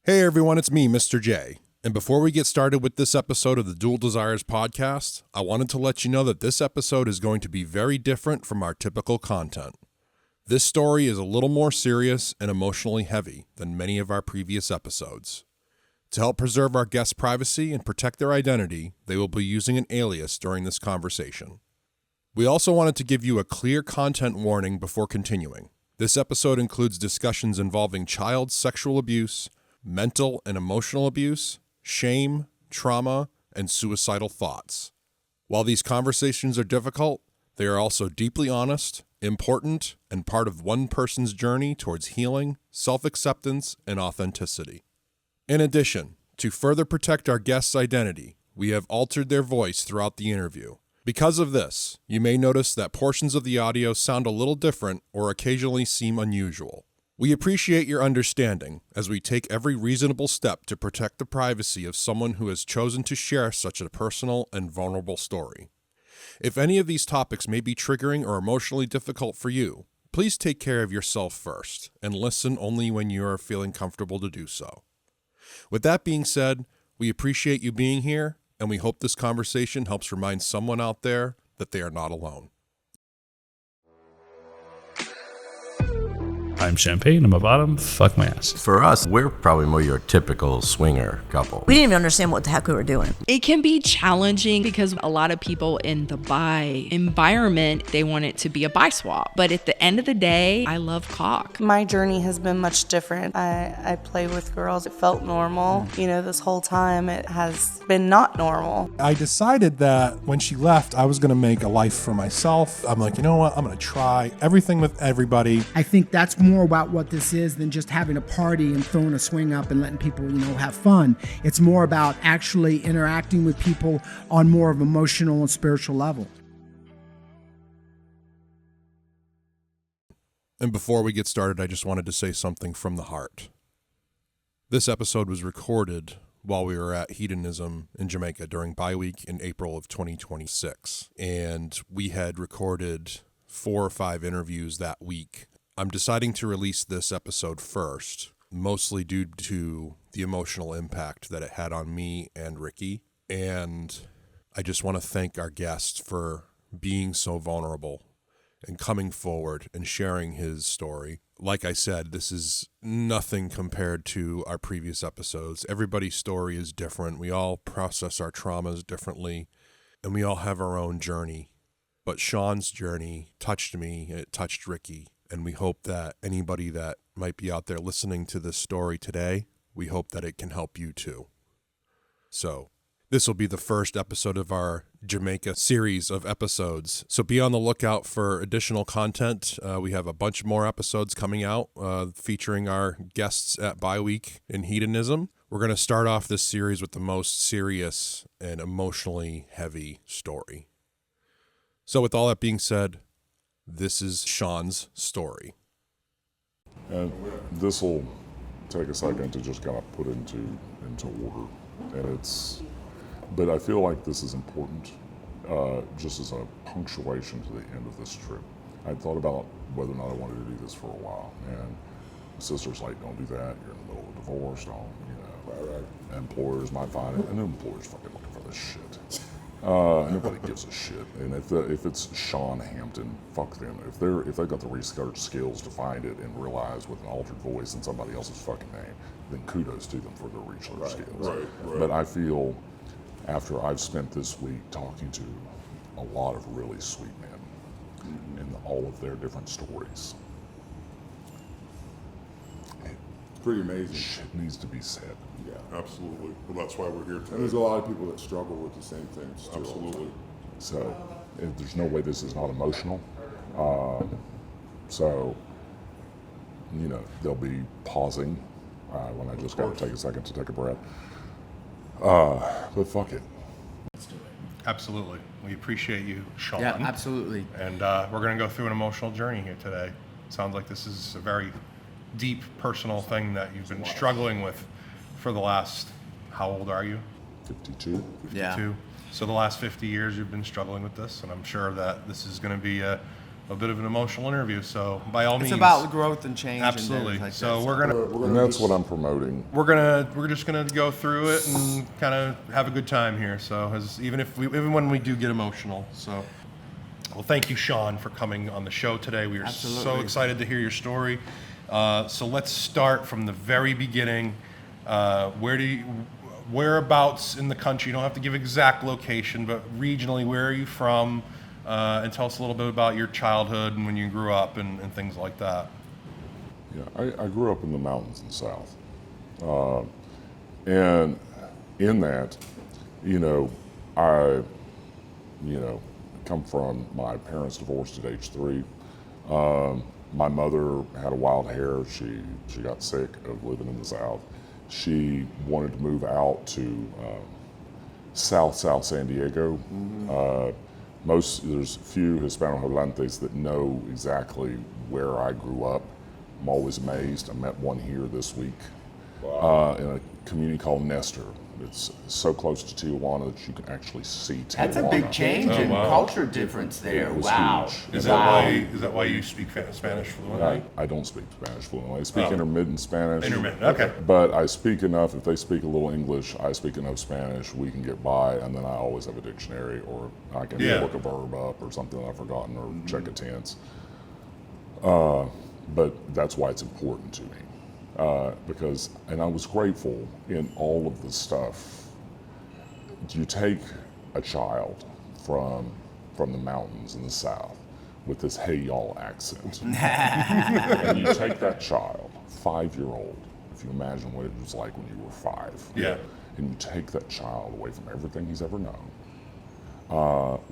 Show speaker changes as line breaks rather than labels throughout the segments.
Hey everyone, it's me, Mr. J. And before we get started with this episode of the Dual Desires podcast, I wanted to let you know that this episode is going to be very different from our typical content. This story is a little more serious and emotionally heavy than many of our previous episodes. To help preserve our guests' privacy and protect their identity, they will be using an alias during this conversation. We also wanted to give you a clear content warning before continuing. This episode includes discussions involving child sexual abuse, mental and emotional abuse, shame, trauma, and suicidal thoughts. While these conversations are difficult, they are also deeply honest, important, and part of one person's journey towards healing, self-acceptance, and authenticity. In addition, to further protect our guests' identity, we have altered their voice throughout the interview. Because of this, you may notice that portions of the audio sound a little different or occasionally seem unusual. We appreciate your understanding as we take every reasonable step to protect the privacy of someone who has chosen to share such a personal and vulnerable story. If any of these topics may be triggering or emotionally difficult for you, please take care of yourself first and listen only when you are feeling comfortable to do so. With that being said, we appreciate you being here, and we hope this conversation helps remind someone out there that they are not alone.
I'm Champagne, I'm a bottom, fuck my ass.
For us, we're probably more your typical swinger couple.
We didn't even understand what the heck we were doing.
It can be challenging because a lot of people in the bi environment, they want it to be a bi swap. But at the end of the day, I love cock.
My journey has been much different. I play with girls. It felt normal. This whole time it has been not normal.
I decided that when she left, I was going to make a life for myself. I'm like, you know what? I'm going to try everything with everybody.
I think that's more about what this is than just having a party and throwing a swing up and letting people, have fun. It's more about actually interacting with people on more of an emotional and spiritual level.
And before we get started, I just wanted to say something from the heart. This episode was recorded while we were at Hedonism in Jamaica during Bi Week in April of 2026. And we had recorded 4 or 5 interviews that week. I'm deciding to release this episode first, mostly due to the emotional impact that it had on me and Ricky. And I just want to thank our guest for being so vulnerable and coming forward and sharing his story. Like I said, this is nothing compared to our previous episodes. Everybody's story is different. We all process our traumas differently, and we all have our own journey. But Shawn's journey touched me, and it touched Ricky. And we hope that anybody that might be out there listening to this story today, we hope that it can help you too. So this will be the first episode of our Jamaica series of episodes. So be on the lookout for additional content. We have a bunch more episodes coming out featuring our guests at Bi Week in Hedonism. We're going to start off this series with the most serious and emotionally heavy story. So with all that being said, this is Shawn's story.
And this will take a second to just kind of put into order. But I feel like this is important, just as a punctuation to the end of this trip. I thought about whether or not I wanted to do this for a while, and my sister's like, don't do that, you're in the middle of a divorce, don't. Employers might find it, and employers fucking looking for this shit. Nobody gives a shit, and if it's Shawn Hampton, fuck them. If they've got the research skills to find it and realize with an altered voice and somebody else's fucking name, then kudos to them for their research skills. Right. But I feel after I've spent this week talking to a lot of really sweet men and all of their different stories,
pretty amazing.
Shit needs to be said.
Yeah, absolutely. Well, that's why we're here today.
And there's a lot of people that struggle with the same things too.
Absolutely.
So there's no way this is not emotional. So they'll be pausing when I just got to take a second to take a breath. But fuck it.
Let's do it. Absolutely. We appreciate you, Shawn.
Yeah, absolutely.
And we're going to go through an emotional journey here today. Sounds like this is a very deep, personal thing that you've been struggling with for the last, how old are you?
52.
52. So the last 50 years you've been struggling with this, and I'm sure that this is going to be a a bit of an emotional interview. So by all means,
it's about growth and change.
Absolutely.
And like
so
that.
And that's what I'm promoting.
We're just gonna go through it and kind of have a good time here. So even when we do get emotional. So, well, thank you, Shawn, for coming on the show today. We are so excited to hear your story. So let's start from the very beginning. Whereabouts in the country? You don't have to give exact location, but regionally, where are you from? And tell us a little bit about your childhood and when you grew up and things like that.
Yeah, I grew up in the mountains in the South. And in that, I come from my parents divorced at age 3. My mother had a wild hair. She got sick of living in the South. She wanted to move out to South San Diego. There's few Hispanohablantes that know exactly where I grew up. I'm always amazed. I met one here this week in a community called Nestor. It's so close to Tijuana that you can actually see Tijuana.
That's a big change in culture difference there.
Wow.
Huge.
Is that why you speak Spanish fluently?
I don't speak Spanish fluently. I speak intermittent Spanish.
Intermittent, okay.
But I speak enough. If they speak a little English, I speak enough Spanish, we can get by, and then I always have a dictionary, or I can look a verb up or something I've forgotten, or check a tense. But that's why it's important to me. Because I was grateful in all of this stuff. You take a child from the mountains in the South with this hey y'all accent, and you take that child, 5-year-old, if you imagine what it was like when you were 5, and you take that child away from everything he's ever known,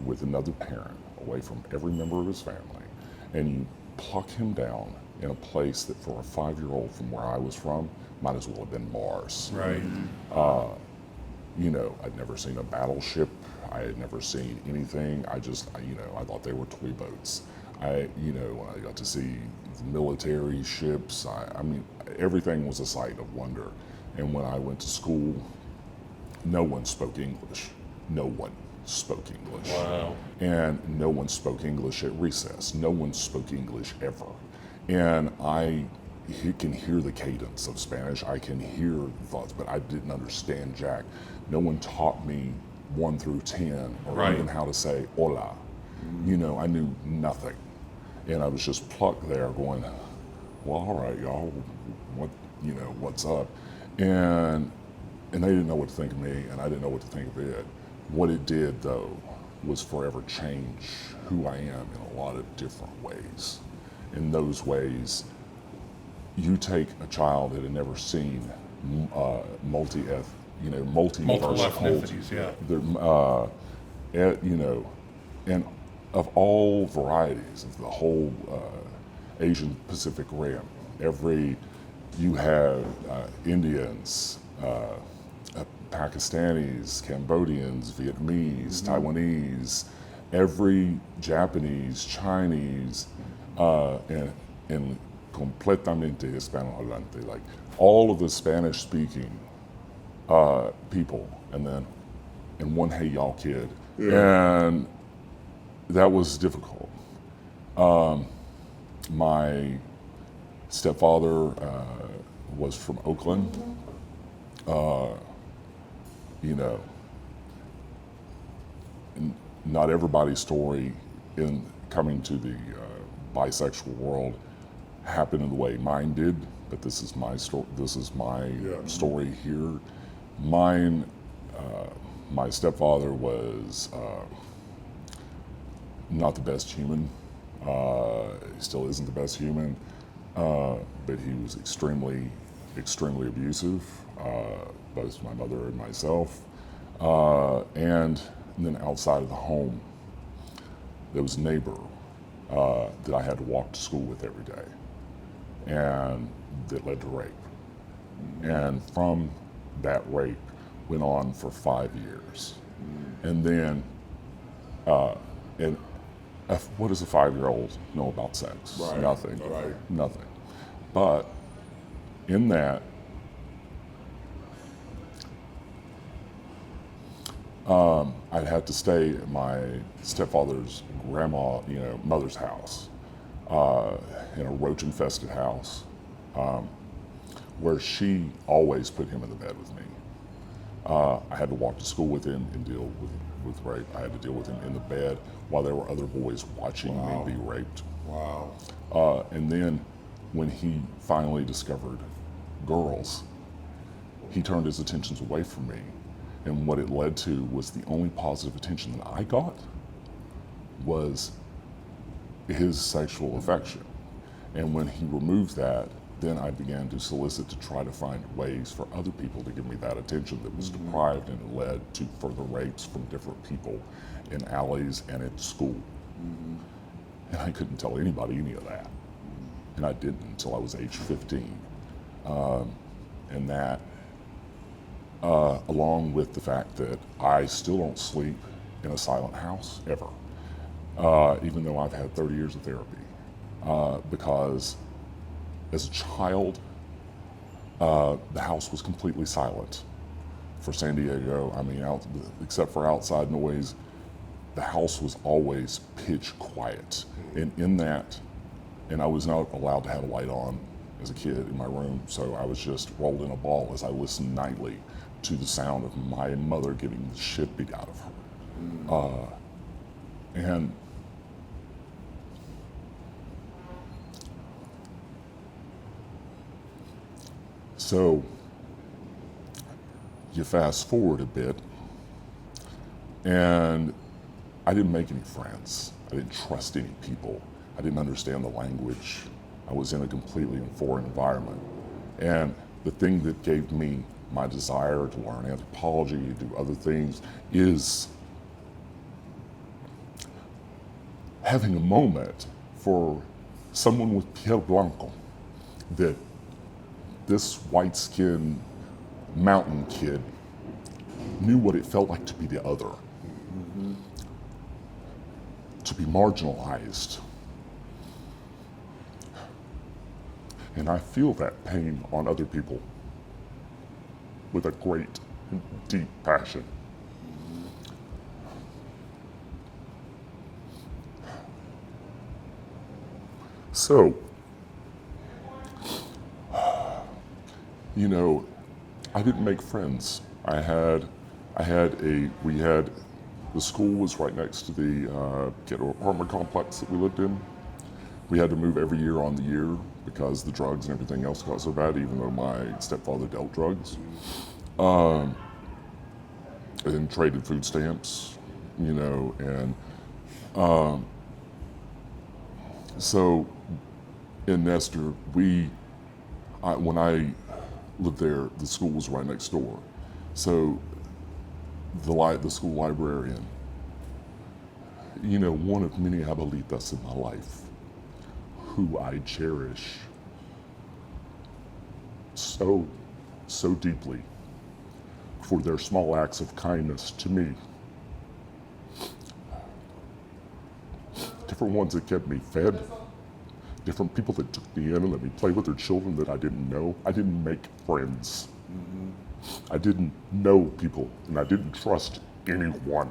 with another parent, away from every member of his family, and you pluck him down in a place that for a 5-year-old from where I was from might as well have been Mars.
Right.
I'd never seen a battleship. I had never seen anything. I thought they were toy boats. I got to see the military ships. Everything was a sight of wonder. And when I went to school, no one spoke English. No one spoke English.
Wow.
And no one spoke English at recess. No one spoke English ever. And I can hear the cadence of Spanish. I can hear the thoughts, but I didn't understand jack. No one taught me 1 through 10, or even how to say hola. I knew nothing. And I was just plucked there going, well, all right, y'all, what's up? And they didn't know what to think of me, and I didn't know what to think of it. What it did, though, was forever change who I am in a lot of different ways. In those ways, you take a child that had never seen multiple
ethnicities,
and of all varieties of the whole Asian Pacific Rim. You have Indians, Pakistanis, Cambodians, Vietnamese, Taiwanese, every Japanese, Chinese, and completamente Hispanohablante, like all of the Spanish-speaking people, and one hey y'all kid, and that was difficult. My stepfather was from Oakland. Not everybody's story in coming to the bisexual world happened in the way mine did, but this is my story. This is my story here. Mine, my stepfather was not the best human. He still isn't the best human, but he was extremely abusive, both to my mother and myself. And then outside of the home, there was a neighbor that I had to walk to school with every day, and that led to rape. And from that rape went on for 5 years. And then, what does a 5-year-old know about sex?
Right.
Nothing.
Right.
Nothing. But in that, I'd had to stay at my stepfather's mother's house, in a roach-infested house, where she always put him in the bed with me. I had to walk to school with him and deal with rape. I had to deal with him in the bed while there were other boys watching me be raped.
Wow.
And then when he finally discovered girls, he turned his attentions away from me. And what it led to was the only positive attention that I got was his sexual affection. And when he removed that, then I began to solicit to try to find ways for other people to give me that attention that was deprived, and it led to further rapes from different people in alleys and at school. And I couldn't tell anybody any of that. And I didn't until I was age 15. And that, along with the fact that I still don't sleep in a silent house ever, even though I've had 30 years of therapy, because as a child, the house was completely silent for San Diego. I mean, except for outside noise, the house was always pitch quiet. And in that, and I was not allowed to have a light on as a kid in my room, so I was just rolled in a ball as I listened nightly to the sound of my mother getting the shit beat out of her. And so you fast forward a bit, and I didn't make any friends. I didn't trust any people. I didn't understand the language. I was in a completely foreign environment. And the thing that gave me my desire to learn anthropology, to do other things, is having a moment for someone with piel blanco, that this white-skinned mountain kid knew what it felt like to be the other, to be marginalized. And I feel that pain on other people with a great and deep passion. So, you know, I didn't make friends. The school was right next to the ghetto apartment complex that we lived in. We had to move every year on the year because the drugs and everything else got so bad, even though my stepfather dealt drugs. And traded food stamps, you know, and so in Nestor, when I lived there, the school was right next door. So the school librarian, you know, one of many abuelitas in my life who I cherish so deeply for their small acts of kindness to me. Different ones that kept me fed, different people that took me in and let me play with their children that I didn't know. I didn't make friends. I didn't know people, and I didn't trust anyone,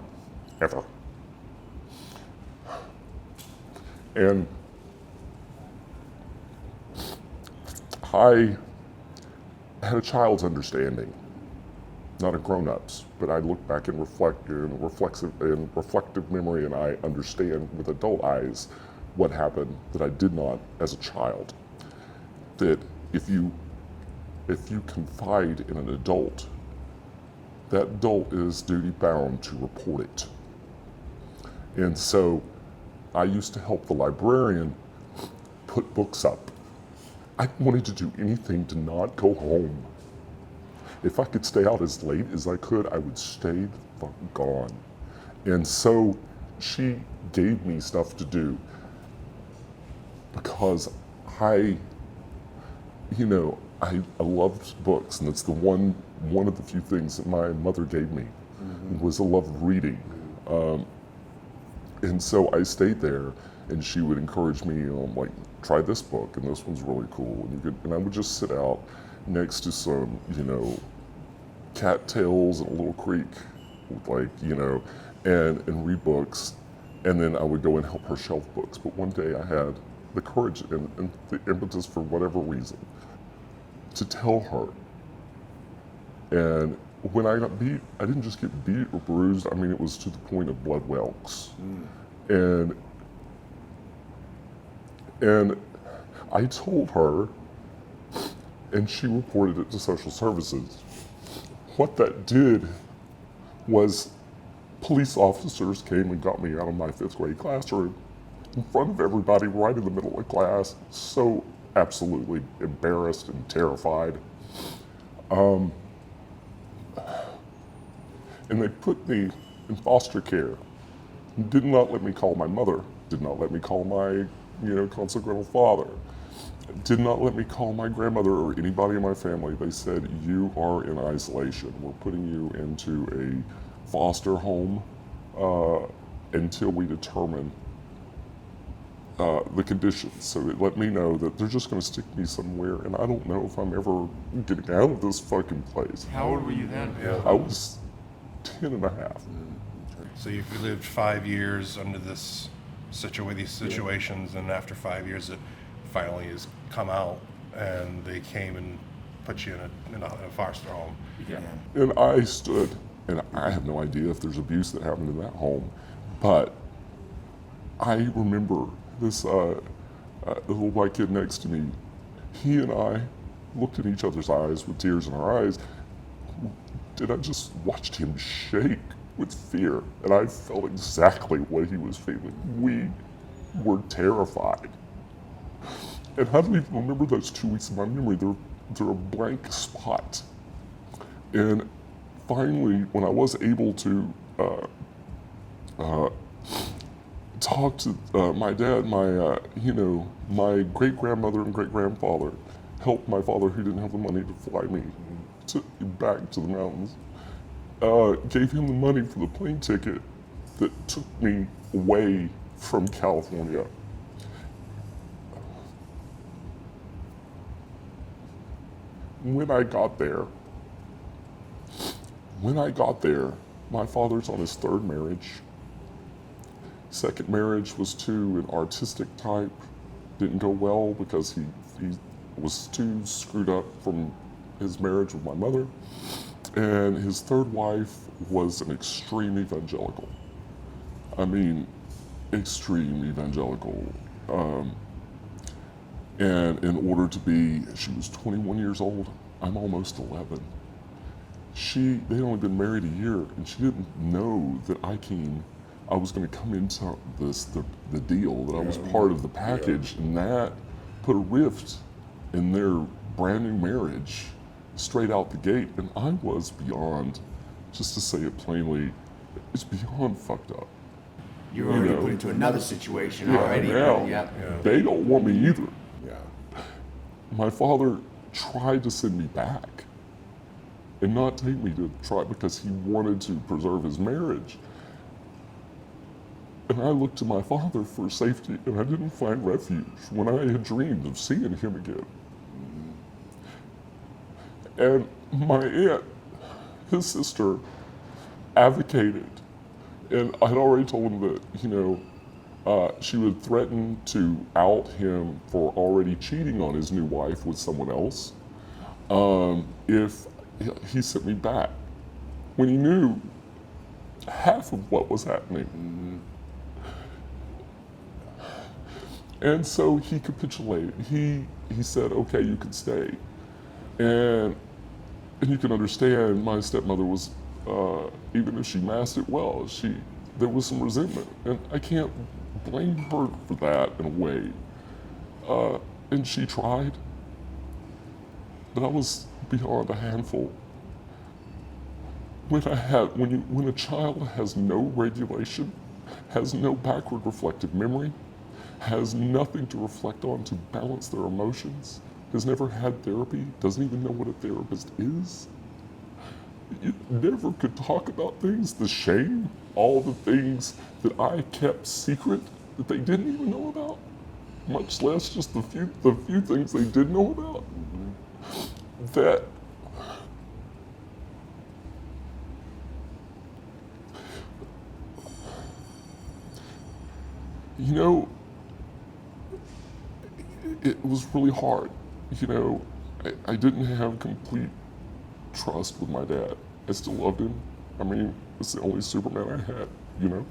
ever. And I had a child's understanding, not a grown-up's, but I look back and reflect in reflective memory, and I understand with adult eyes what happened that I did not as a child. That if you confide in an adult, that adult is duty-bound to report it. And so I used to help the librarian put books up. I wanted to do anything to not go home. If I could stay out as late as I could, I would stay the fuck gone. And so she gave me stuff to do because I loved books, and it's the one of the few things that my mother gave me was a love of reading. And so I stayed there, and she would encourage me, like, try this book, and this one's really cool. And I would just sit out next to some, cattails in a little creek like, you know, and read books, and then I would go and help her shelf books. But one day I had the courage and the impetus, for whatever reason, to tell her. And when I got beat, I didn't just get beat or bruised. I mean, it was to the point of blood whelks. And I told her, and she reported it to social services. What that did was police officers came and got me out of my 5th grade classroom in front of everybody, right in the middle of class, so absolutely embarrassed and terrified. And they put me in foster care. Did not let me call my mother, did not let me call my, consequential father, did not let me call my grandmother or anybody in my family. They said, you are in isolation. We're putting you into a foster home until we determine the conditions. So it let me know that they're just gonna stick me somewhere, and I don't know if I'm ever getting out of this fucking place.
How old were you then?
I was 10 and a half.
So you lived 5 years under these situations, and after 5 years it finally has come out, and they came and put you in a foster home.
Yeah.
And I stood, and I have no idea if there's abuse that happened in that home, but I remember this little white kid next to me. He and I looked in each other's eyes with tears in our eyes. And I just watched him shake with fear, and I felt exactly what he was feeling. We were terrified. And I don't even remember those 2 weeks in my memory. They're a blank spot. And finally, when I was able to talk to my dad, my great-grandmother and great-grandfather helped my father, who didn't have the money to fly me back to the mountains, gave him the money for the plane ticket that took me away from California. When I got there, my father's on his 3rd marriage. 2nd marriage was to an artistic type. Didn't go well because he was too screwed up from his marriage with my mother. And his 3rd wife was an extreme evangelical. I mean, extreme evangelical. And in order to be, she was 21 years old, I'm almost 11. They'd only been married a year, and she didn't know that I was gonna come into the deal, that I was part of the package, and that put a rift in their brand new marriage straight out the gate. And I was beyond, just to say it plainly, it's beyond fucked up.
You're already put into another situation already.
Now, they don't want me either. My father tried to send me back and not take me to try, because he wanted to preserve his marriage. And I looked to my father for safety, and I didn't find refuge when I had dreamed of seeing him again. And my aunt, his sister, advocated, and I had already told him that, she would threaten to out him for already cheating on his new wife with someone else if he sent me back, when he knew half of what was happening. And so he capitulated. He said, okay, you can stay. And you can understand, my stepmother was, even if she masked it well, there was some resentment. And I can't blame her for that in a way. And she tried, but I was beyond a handful. When a child has no regulation, has no backward reflective memory, has nothing to reflect on to balance their emotions, has never had therapy, doesn't even know what a therapist is, you never could talk about things, the shame, all the things that I kept secret that they didn't even know about, much less just the few things they did know about. you know, it was really hard. You know, I didn't have complete trust with my dad. I still loved him. I mean, it's the only Superman I had, you know.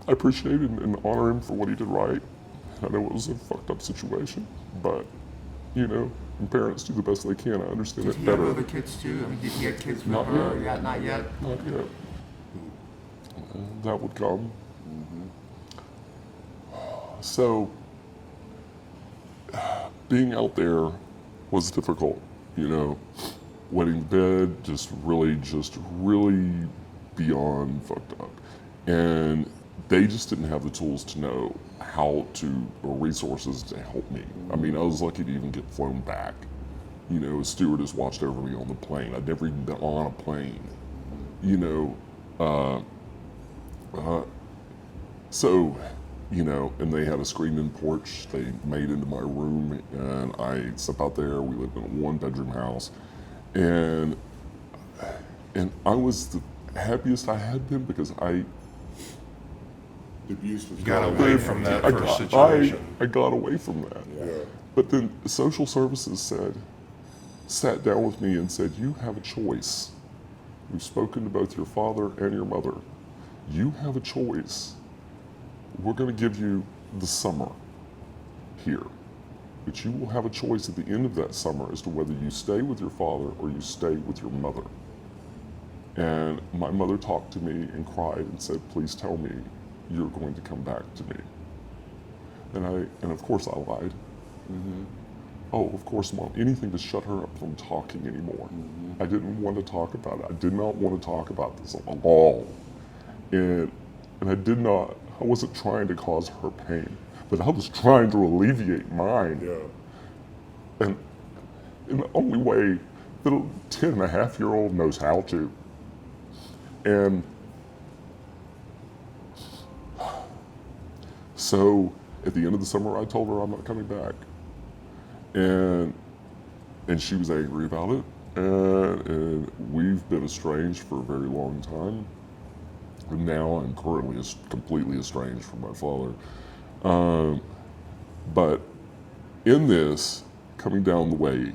I appreciate and honor him for what he did right. I know it was a fucked up situation, but, you know, when parents do the best they can, I understand it better.
Did you have other kids too? I mean, did you get kids with
Not
her?
yet.
Yeah, not yet?
Not yet. That would come. So, being out there was difficult, you know. Wetting the bed, just really beyond fucked up. And they just didn't have the tools to know how to, or resources to help me. I mean, I was lucky to even get flown back. You know, a stewardess watched over me on the plane. I'd never even been on a plane, you know. So, you know, and they had a screened-in porch they made into my room, and I slept out there. We lived in a one-bedroom house, and I was the happiest I had been because
The abuse was
Got away from that first situation.
I got away from that.
Yeah.
But then social services sat down with me and said, you have a choice. We've spoken to both your father and your mother. You have a choice. We're going to give you the summer here. But you will have a choice at the end of that summer as to whether you stay with your father or you stay with your mother. And my mother talked to me and cried and said, please tell me you're going to come back to me. And of course I lied.
Mm-hmm.
Oh, of course, Mom, anything to shut her up from talking anymore.
Mm-hmm.
I didn't want to talk about it. I did not want to talk about this at all. And I wasn't trying to cause her pain, but I was trying to alleviate mine.
Yeah.
And in the only way that a 10-and-a-half-year-old knows how to. And so at the end of the summer, I told her I'm not coming back. And she was angry about it. And we've been estranged for a very long time. And now I'm currently completely estranged from my father. But in this, coming down the way,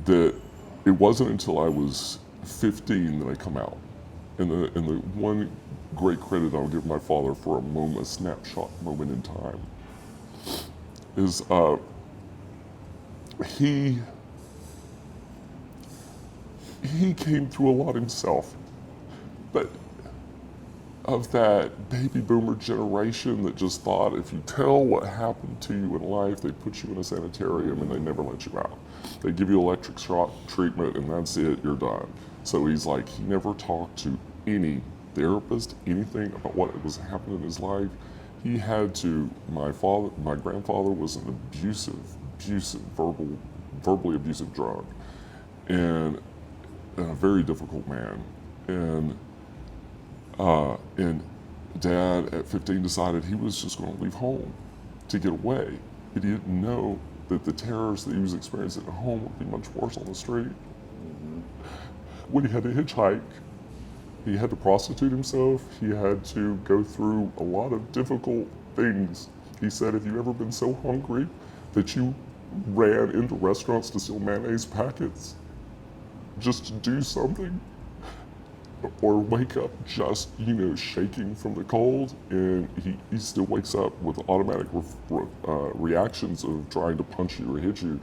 that it wasn't until I was 15 that I come out. And the one great credit I'll give my father for a snapshot moment in time, is he came through a lot himself, but of that baby boomer generation that just thought if you tell what happened to you in life, they put you in a sanitarium and they never let you out. They give you electric shock treatment and that's it, you're done. So he's like, he never talked to any therapist, anything about what was happening in his life. He had to, my grandfather was an verbally abusive drug, and a very difficult man. And Dad at 15 decided he was just going to leave home to get away. But he didn't know that the terrors that he was experiencing at home would be much worse on the street. Mm-hmm. When he had to hitchhike, he had to prostitute himself. He had to go through a lot of difficult things. He said, have you ever been so hungry that you ran into restaurants to steal mayonnaise packets just to do something? Or wake up just, shaking from the cold, and he still wakes up with automatic reactions of trying to punch you or hit you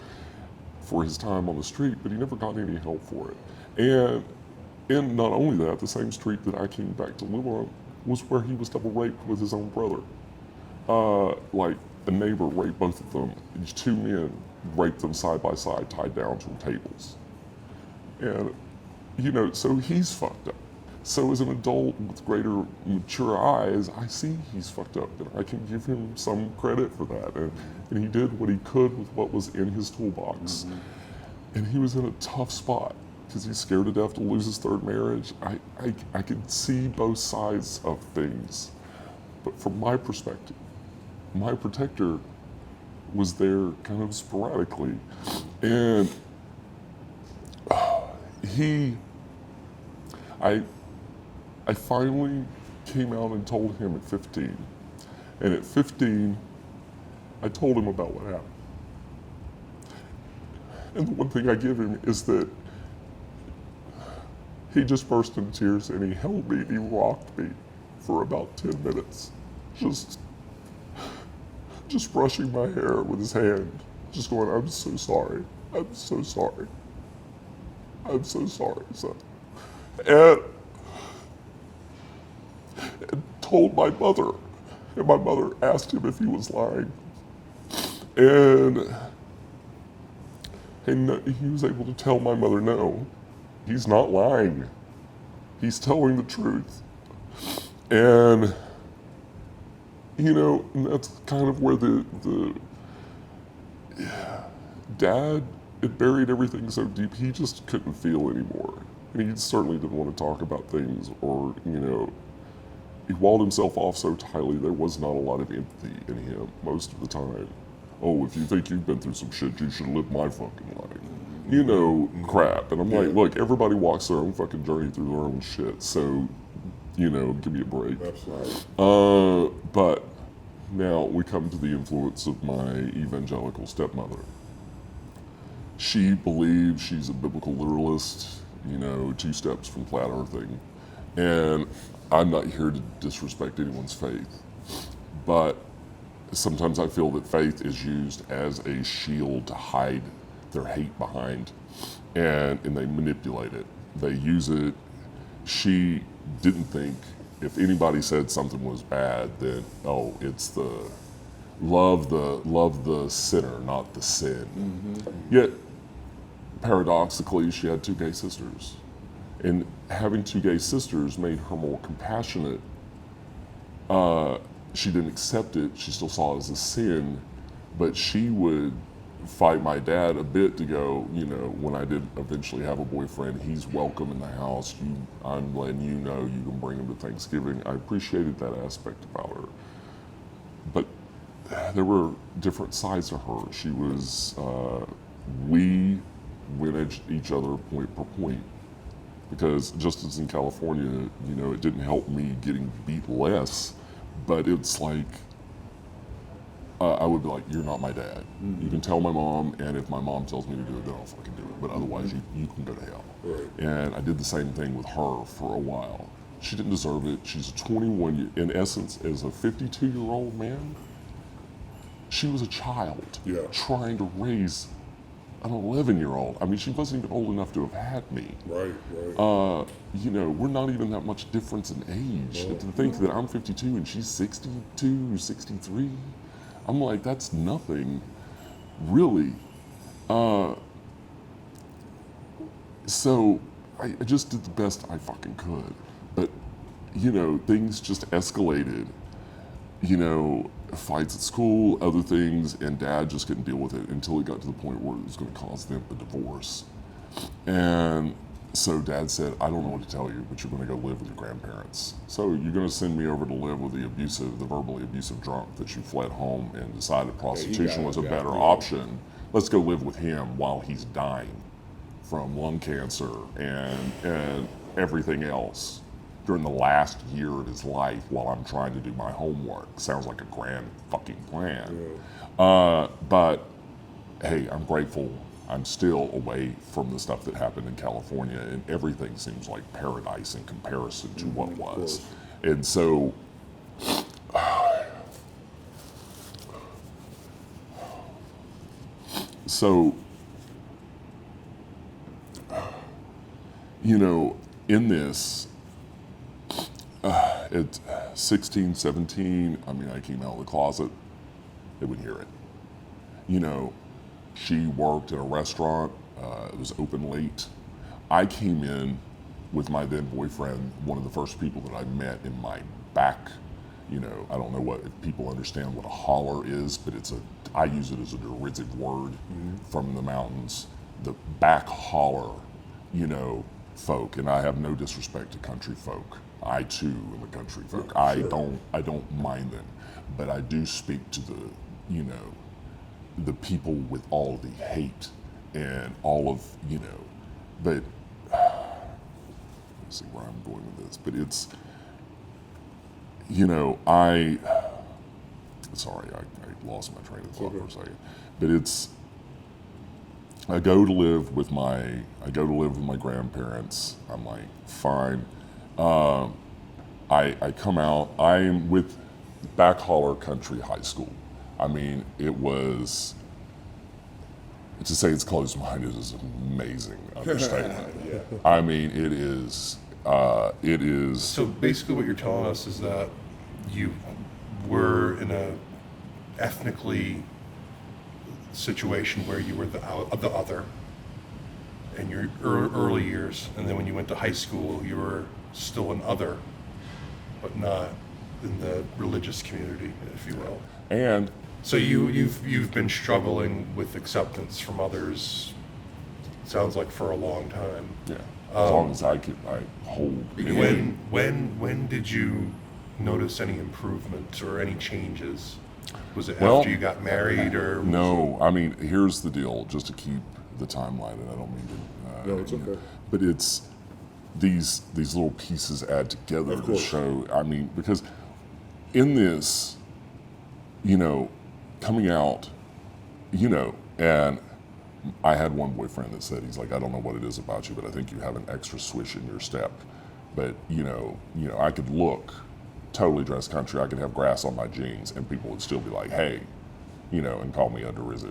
for his time on the street, but he never got any help for it. And not only that, the same street that I came back to live on was where he was double raped with his own brother. Like a neighbor raped both of them. These two men raped them side by side, tied down to tables. And, so he's fucked up. So as an adult with greater mature eyes, I see he's fucked up, and I can give him some credit for that. And he did what he could with what was in his toolbox. Mm-hmm. And he was in a tough spot because he's scared to death to lose his third marriage. I could see both sides of things. But from my perspective, my protector was there kind of sporadically. And I finally came out and told him at 15. And at 15, I told him about what happened. And the one thing I give him is that he just burst into tears and he held me and he rocked me for about 10 minutes. Just brushing my hair with his hand, just going, I'm so sorry. I'm so sorry. I'm so sorry, son. And told my mother, and my mother asked him if he was lying. And he was able to tell my mother, no, he's not lying. He's telling the truth. And, you know, and that's kind of where the dad had buried everything so deep, he just couldn't feel anymore. And he certainly didn't want to talk about things, or, you know, he walled himself off so tightly there was not a lot of empathy in him most of the time. Oh, if you think you've been through some shit, you should live my fucking life. You know, crap. And I'm like, look, everybody walks their own fucking journey through their own shit, so, you know, give me a break.
Absolutely.
But now we come to the influence of my evangelical stepmother. She believes she's a biblical literalist, you know, 2 steps from flat earthing. And I'm not here to disrespect anyone's faith, but sometimes I feel that faith is used as a shield to hide their hate behind, and they manipulate it. They use it. She didn't think if anybody said something was bad, then, oh, it's the love the sinner, not the sin. Mm-hmm. Yet, paradoxically, she had 2 gay sisters. And having 2 gay sisters made her more compassionate. She didn't accept it. She still saw it as a sin, but she would fight my dad a bit to go, you know, when I did eventually have a boyfriend, he's welcome in the house. I'm letting you know you can bring him to Thanksgiving. I appreciated that aspect about her. But there were different sides to her. She was, we went at each other point per point. Because just as in California, you know, it didn't help me getting beat less, but it's like, I would be like, you're not my dad. Mm-hmm. You can tell my mom, and if my mom tells me to do it, then I'll fucking do it. But otherwise, you can go to hell. Right. And I did the same thing with her for a while. She didn't deserve it. She's 21, in essence, as a 52-year-old man, she was a child trying to raise an 11-year-old. I mean, she wasn't even old enough to have had me.
Right.
You know, we're not even that much difference in age. No. To think that I'm 52 and she's 62, 63, I'm like, that's nothing, really. So I just did the best I fucking could. But, you know, things just escalated. You know, fights at school, other things, and Dad just couldn't deal with it until it got to the point where it was going to cause them a divorce. And so Dad said, I don't know what to tell you, but you're going to go live with your grandparents. So you're going to send me over to live with the verbally abusive drunk that you fled home and decided prostitution was a better option. Let's go live with him while he's dying from lung cancer and everything else during the last year of his life while I'm trying to do my homework. Sounds like a grand fucking plan. Yeah. But hey, I'm grateful I'm still away from the stuff that happened in California, and everything seems like paradise in comparison to what was. And so, you know, in this, at 16, 17, I mean, I came out of the closet, they would hear it. You know, she worked at a restaurant, it was open late. I came in with my then boyfriend, one of the first people that I met in my back, you know, I don't know if people understand what a holler is, but I use it as a derisive word from the mountains. The back holler, you know, folk, and I have no disrespect to country folk. I too am a country folk. I don't mind them, but I do speak to the, you know, the people with all the hate and all of, you know, but let's see where I'm going with this, but it's, sorry, I lost my train of thought for a second. But I go to live with my grandparents. I'm like, fine. I come out. I'm with Back Holler Country High School. I mean, it was, to say it's closed-minded is an amazing understatement.
Yeah.
I mean, it is.
So basically what you're telling us is that you were in a ethnically situation where you were the other in your early years, and then when you went to high school, you were still an other, but not in the religious community, if you will.
And
so you've been struggling with acceptance from others, sounds like, for a long time.
Yeah, as long as I hold.
When did you notice any improvements or any changes? Was it
Well,
after you got married, or
no? I mean, here's the deal. Just to keep the timeline, and I don't mean to.
No, it's okay.
But it's these little pieces add together to show. I mean, because in this, coming out, and I had one boyfriend that said, he's like, I don't know what it is about you, but I think you have an extra swish in your step. But I could look totally dressed country. I could have grass on my jeans, and people would still be like, "Hey," and call me under his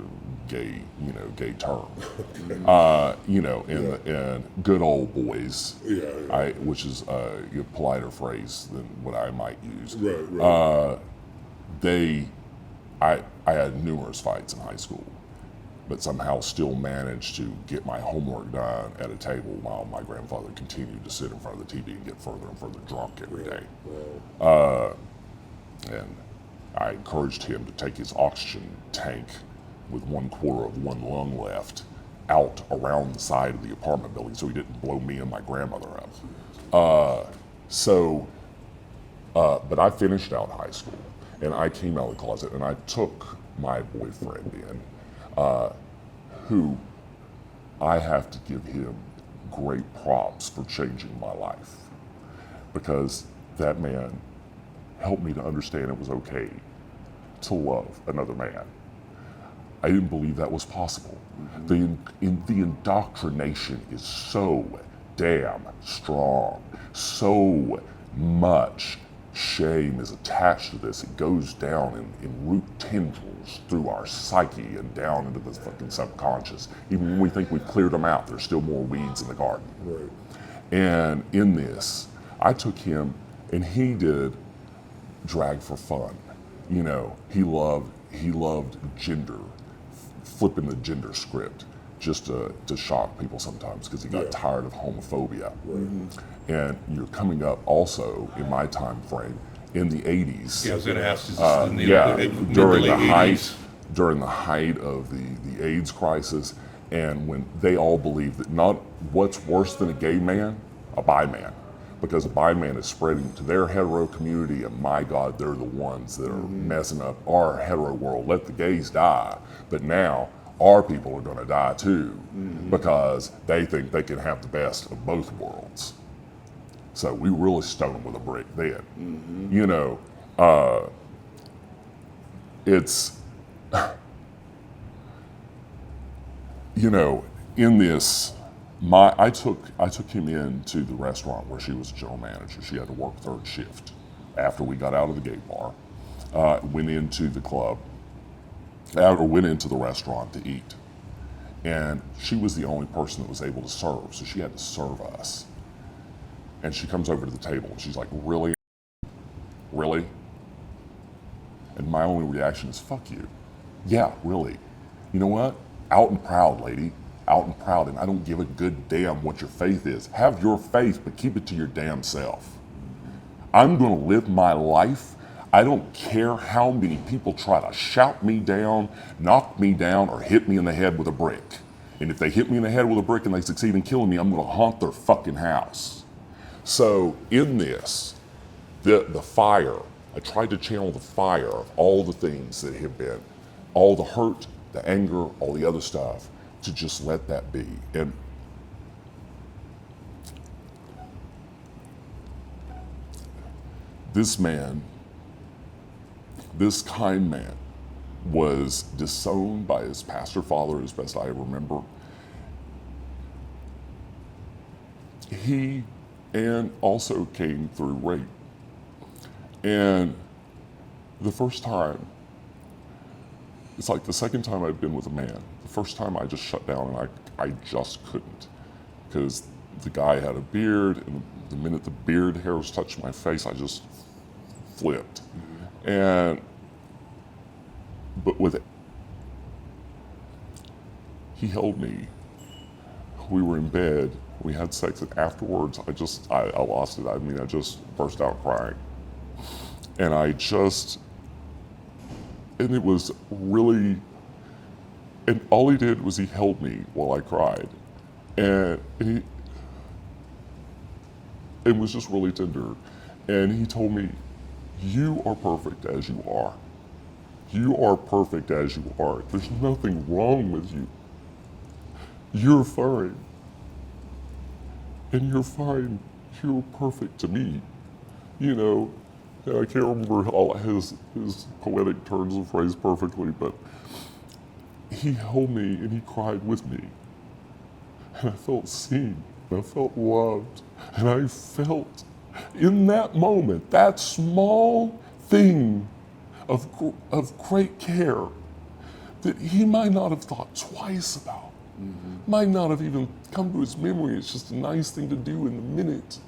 gay term. And good old boys, which is a politer phrase than what I might use.
Right.
I had numerous fights in high school, but somehow still managed to get my homework done at a table while my grandfather continued to sit in front of the TV and get further and further drunk every day. And I encouraged him to take his oxygen tank with 1/4 of one lung left out around the side of the apartment building so he didn't blow me and my grandmother up. But I finished out high school, and I came out of the closet, and I took my boyfriend in, who I have to give him great props for changing my life, because that man helped me to understand it was okay to love another man. I didn't believe that was possible. The indoctrination is so damn strong. So much shame is attached to this. It goes down in root tendrils through our psyche and down into the fucking subconscious. Even when we think we've cleared them out, there's still more weeds in the garden.
Right.
And in this, I took him, and he did drag for fun. He loved gender, flipping the gender script just to shock people sometimes, because he got tired of homophobia. And you're coming up also in my time frame in the 80s.
Yeah, I was going to ask.
During the height of the AIDS crisis, and when they all believed that not what's worse than a gay man, a bi man, because a bi man is spreading to their hetero community, and my God, they're the ones that are messing up our hetero world. Let the gays die, but now our people are going to die too, because they think they can have the best of both worlds. So we really stoned them with a brick then. It's, in this, I took him into the restaurant where she was a general manager. She had to work third shift. After we got out of the gay bar, went into the club, or went into the restaurant to eat. And she was the only person that was able to serve, so she had to serve us. And she comes over to the table and she's like, "Really? Really?" And my only reaction is, "Fuck you. Yeah, really. You know what? Out and proud, lady. Out and proud, and I don't give a good damn what your faith is. Have your faith, but keep it to your damn self. I'm gonna live my life. I don't care how many people try to shout me down, knock me down, or hit me in the head with a brick. And if they hit me in the head with a brick and they succeed in killing me, I'm gonna haunt their fucking house." So in this, the fire, I tried to channel the fire of all the things that have been, all the hurt, the anger, all the other stuff, to just let that be. And this man, this kind man, was disowned by his pastor father, as best I remember. He and also came through rape. And the first time, it's like the second time I've been with a man. The first time I just shut down and I just couldn't. Because the guy had a beard, and the minute the beard hairs touched my face, I just flipped. But with it, he held me. We were in bed, we had sex, and afterwards I lost it. I mean, I just burst out crying. And it was really, and all he did was he held me while I cried. And it was just really tender. And he told me, you are perfect as you are. You are perfect as you are. There's nothing wrong with you. You're fine. And you're fine. You're perfect to me. You know, I can't remember all his poetic turns of phrase perfectly, but he held me and he cried with me. And I felt seen, and I felt loved, and I felt in that moment, that small thing of great care that he might not have thought twice about, might not have even come to his memory. It's just a nice thing to do in the minute.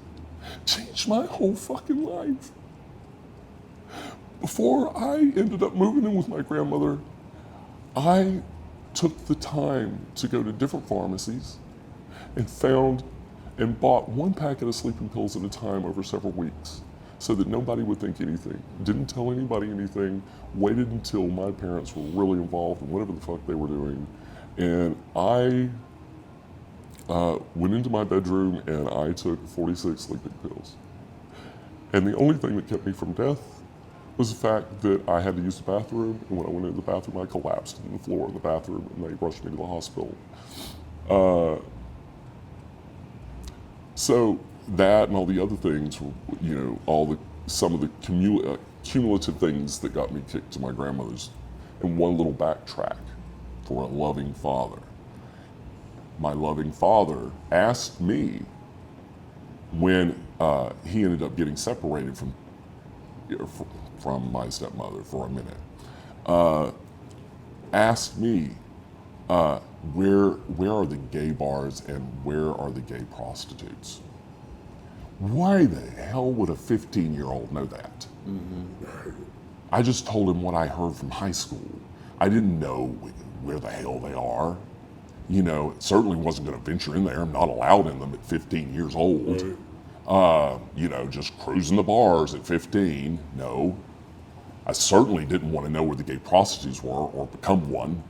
Changed my whole fucking life. Before I ended up moving in with my grandmother, I took the time to go to different pharmacies and found and bought one packet of sleeping pills at a time over several weeks so that nobody would think anything. Didn't tell anybody anything, waited until my parents were really involved in whatever the fuck they were doing. And I went into my bedroom and I took 46 sleeping pills. And the only thing that kept me from death was the fact that I had to use the bathroom, and when I went into the bathroom, I collapsed on the floor of the bathroom, and they rushed me to the hospital. So that and all the other things were, you know, some of the cumulative things that got me kicked to my grandmother's. And one little backtrack for a loving father. My loving father asked me when he ended up getting separated from my stepmother for a minute, asked me, where are the gay bars and where are the gay prostitutes? Why the hell would a 15-year-old know that? I just told him what I heard from high school. I didn't know where the hell they are. You know, it certainly wasn't going to venture in there. I'm not allowed in them at 15 years old. You know, just cruising the bars at 15, no. I certainly didn't want to know where the gay prostitutes were or become one,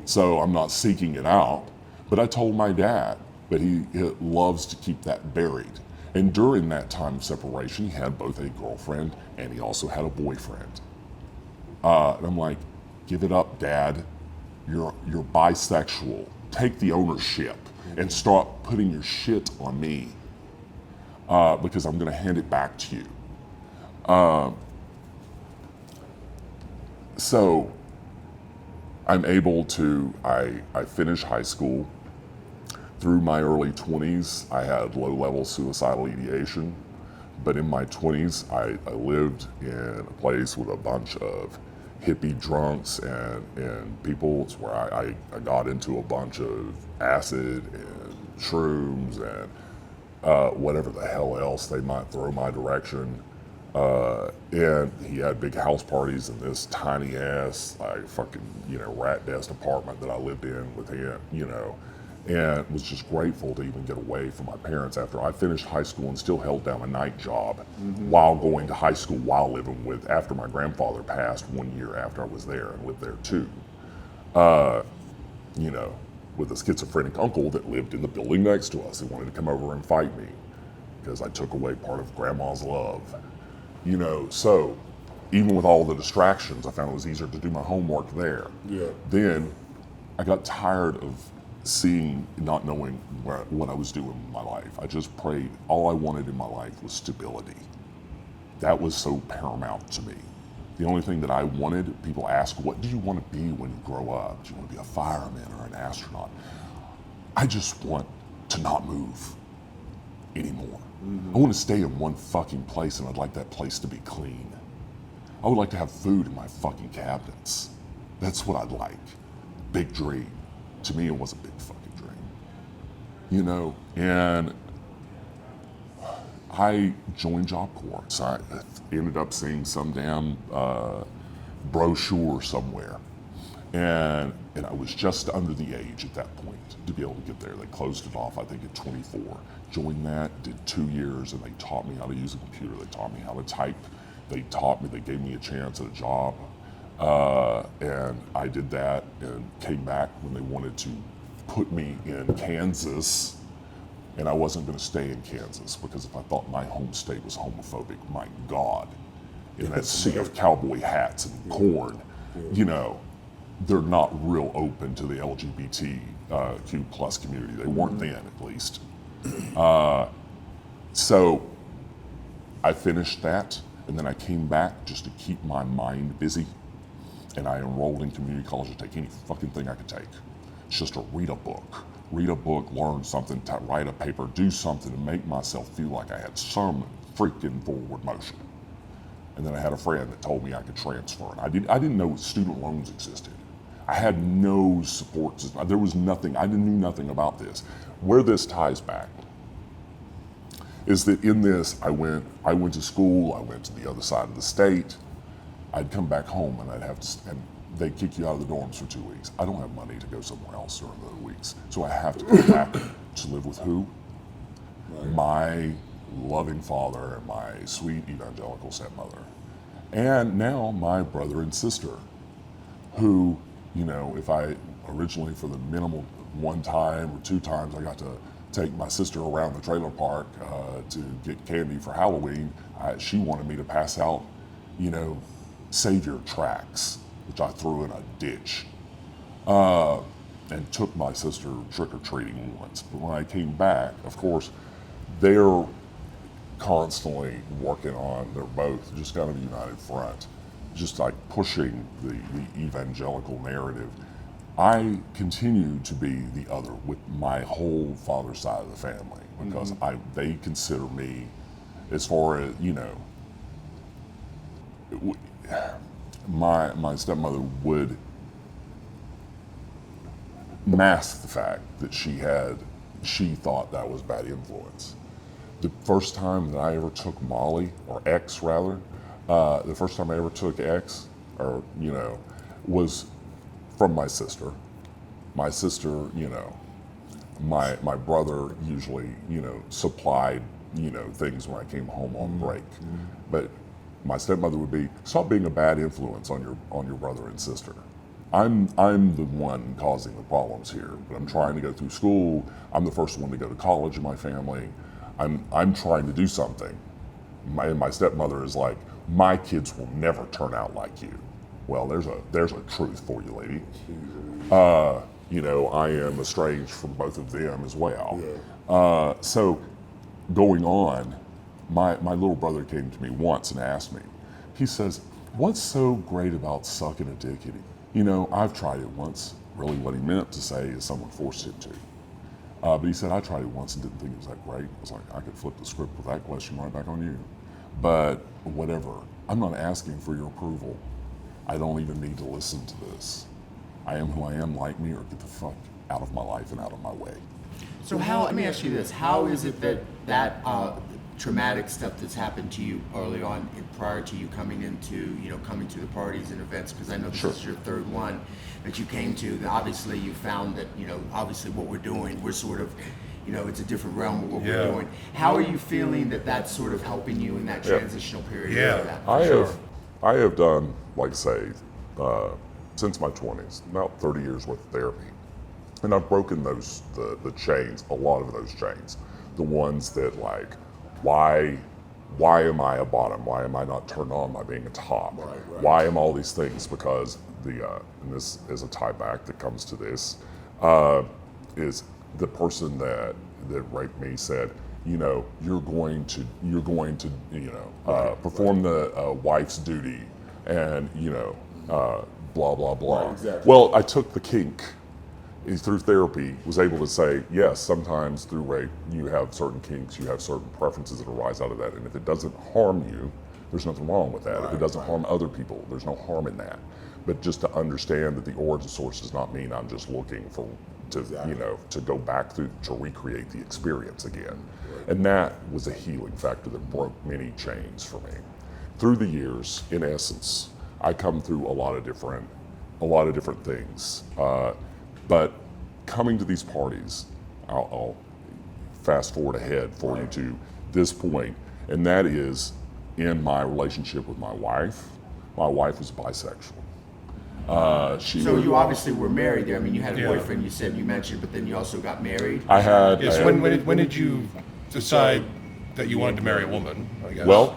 so I'm not seeking it out. But I told my dad, but he loves to keep that buried. And during that time of separation, he had both a girlfriend and he also had a boyfriend. And I'm like, give it up, Dad. You're bisexual. Take the ownership and start putting your shit on me because I'm going to hand it back to you. So I'm able to, I finished high school. Through my early 20s, I had low-level suicidal ideation. But in my 20s, I lived in a place with a bunch of hippie drunks and people. It's where I got into a bunch of acid and shrooms and whatever the hell else they might throw my direction. And he had big house parties in this tiny ass, like fucking, you know, rat nest apartment that I lived in with him, you know, and was just grateful to even get away from my parents after I finished high school and still held down a night job while going to high school, while living with, after my grandfather passed 1 year after I was there and lived there too. You know, with a schizophrenic uncle that lived in the building next to us. He wanted to come over and fight me because I took away part of grandma's love. You know, so even with all the distractions, I found it was easier to do my homework there.
Yeah.
Then I got tired of not knowing what I was doing in my life. I just prayed. All I wanted in my life was stability. that was so paramount to me. The only thing that I wanted, people ask, what do you want to be when you grow up? Do you want to be a fireman or an astronaut? I just want to not move anymore. I want to stay in one fucking place, and I'd like that place to be clean. I would like to have food in my fucking cabinets. That's what I'd like. Big dream. To me, it was a big fucking dream. You know, and I joined Job Corps. So I ended up seeing some damn brochure somewhere. And I was just under the age at that point to be able to get there. They closed it off, I think, at 24. Joined that, did 2 years, and they taught me how to use a computer. They taught me how to type. They gave me a chance at a job. And I did that and came back when they wanted to put me in Kansas. And I wasn't going to stay in Kansas because if I thought my home state was homophobic, my God, in that sea of cowboy hats and corn, you know, they're not real open to the LGBTQ plus community. They weren't then, at least. So I finished that, and then I came back just to keep my mind busy, and I enrolled in community college to take any fucking thing I could take. It's just to read a book, learn something, write a paper, do something to make myself feel like I had some freaking forward motion. And then I had a friend that told me I could transfer, and I didn't know student loans existed. I had no support system. There was nothing, I knew nothing about this. Where this ties back is that in this, I went to school, I went to the other side of the state, I'd come back home and and they'd kick you out of the dorms for 2 weeks. I don't have money to go somewhere else during those weeks. So I have to come back to live with who? Right. My loving father and my sweet evangelical stepmother. And now my brother and sister, who, you know, if I originally for the minimal 1 time or 2 times I got to take my sister around the trailer park to get candy for Halloween, she wanted me to pass out, you know, Savior tracts, which I threw in a ditch, and took my sister trick-or-treating once. But when I came back, of course, they're constantly working on, they're both just kind of a united front, just like pushing the evangelical narrative. I continue to be the other with my whole father's side of the family because they consider me, as far as, you know, my stepmother would mask the fact that she thought that was bad influence. The first time that I ever took Molly, or X rather, the first time I ever took X, or, you know, was from my sister. My sister, you know, my brother usually, you know, supplied, you know, things when I came home on break. But my stepmother would be, stop being a bad influence on your brother and sister. I'm the one causing the problems here, but I'm trying to go through school. I'm the first one to go to college in my family. I'm trying to do something. My stepmother is like, my kids will never turn out like you. Well, there's a truth for you, lady. You know, I am estranged from both of them as well. Yeah. So going on, my little brother came to me once and asked me, he says, what's so great about sucking a dick? You know, I've tried it once. Really what he meant to say is someone forced him to. But he said, I tried it once and didn't think it was that great. I was like, I could flip the script with that question right back on you. But whatever, I'm not asking for your approval. I don't even need to listen to this. I am who I am, like me, or get the fuck out of my life and out of my way.
So let me ask you this, how is it that traumatic stuff that's happened to you early on prior to you coming to the parties and events, because I know this is your 3rd one that you came to, obviously you found that, you know, obviously what we're doing, we're sort of, you know, it's a different realm of what we're doing. How are you feeling that that's sort of helping you in that transitional period?
Yeah, I have done, like say, since my 20s, about 30 years worth of therapy. And I've broken the chains, a lot of those chains. The ones that like, why am I a bottom? Why am I not turned on by being a top? Right. Why am all these things? Because and this is a tie back that comes to this, is the person that that raped me said, you're going to perform the wife's duty, and blah blah blah.
Right, exactly.
Well, I took the kink through therapy, was able to say, yes, sometimes through rape you have certain kinks, you have certain preferences that arise out of that, and if it doesn't harm you, there's nothing wrong with that. If it doesn't harm other people, there's no harm in that. But just to understand that the origin source does not mean I'm just looking to go back through to recreate the experience again. And that was a healing factor that broke many chains for me. Through the years, in essence, I come through a lot of different things. But coming to these parties, I'll fast forward ahead for you to this point, and that is in my relationship with my wife. My wife was bisexual.
So you obviously were married there. I mean, you had a boyfriend, you mentioned, but then you also got married.
I had.
Yes. When did you decide that you wanted to marry a woman, I guess?
Well,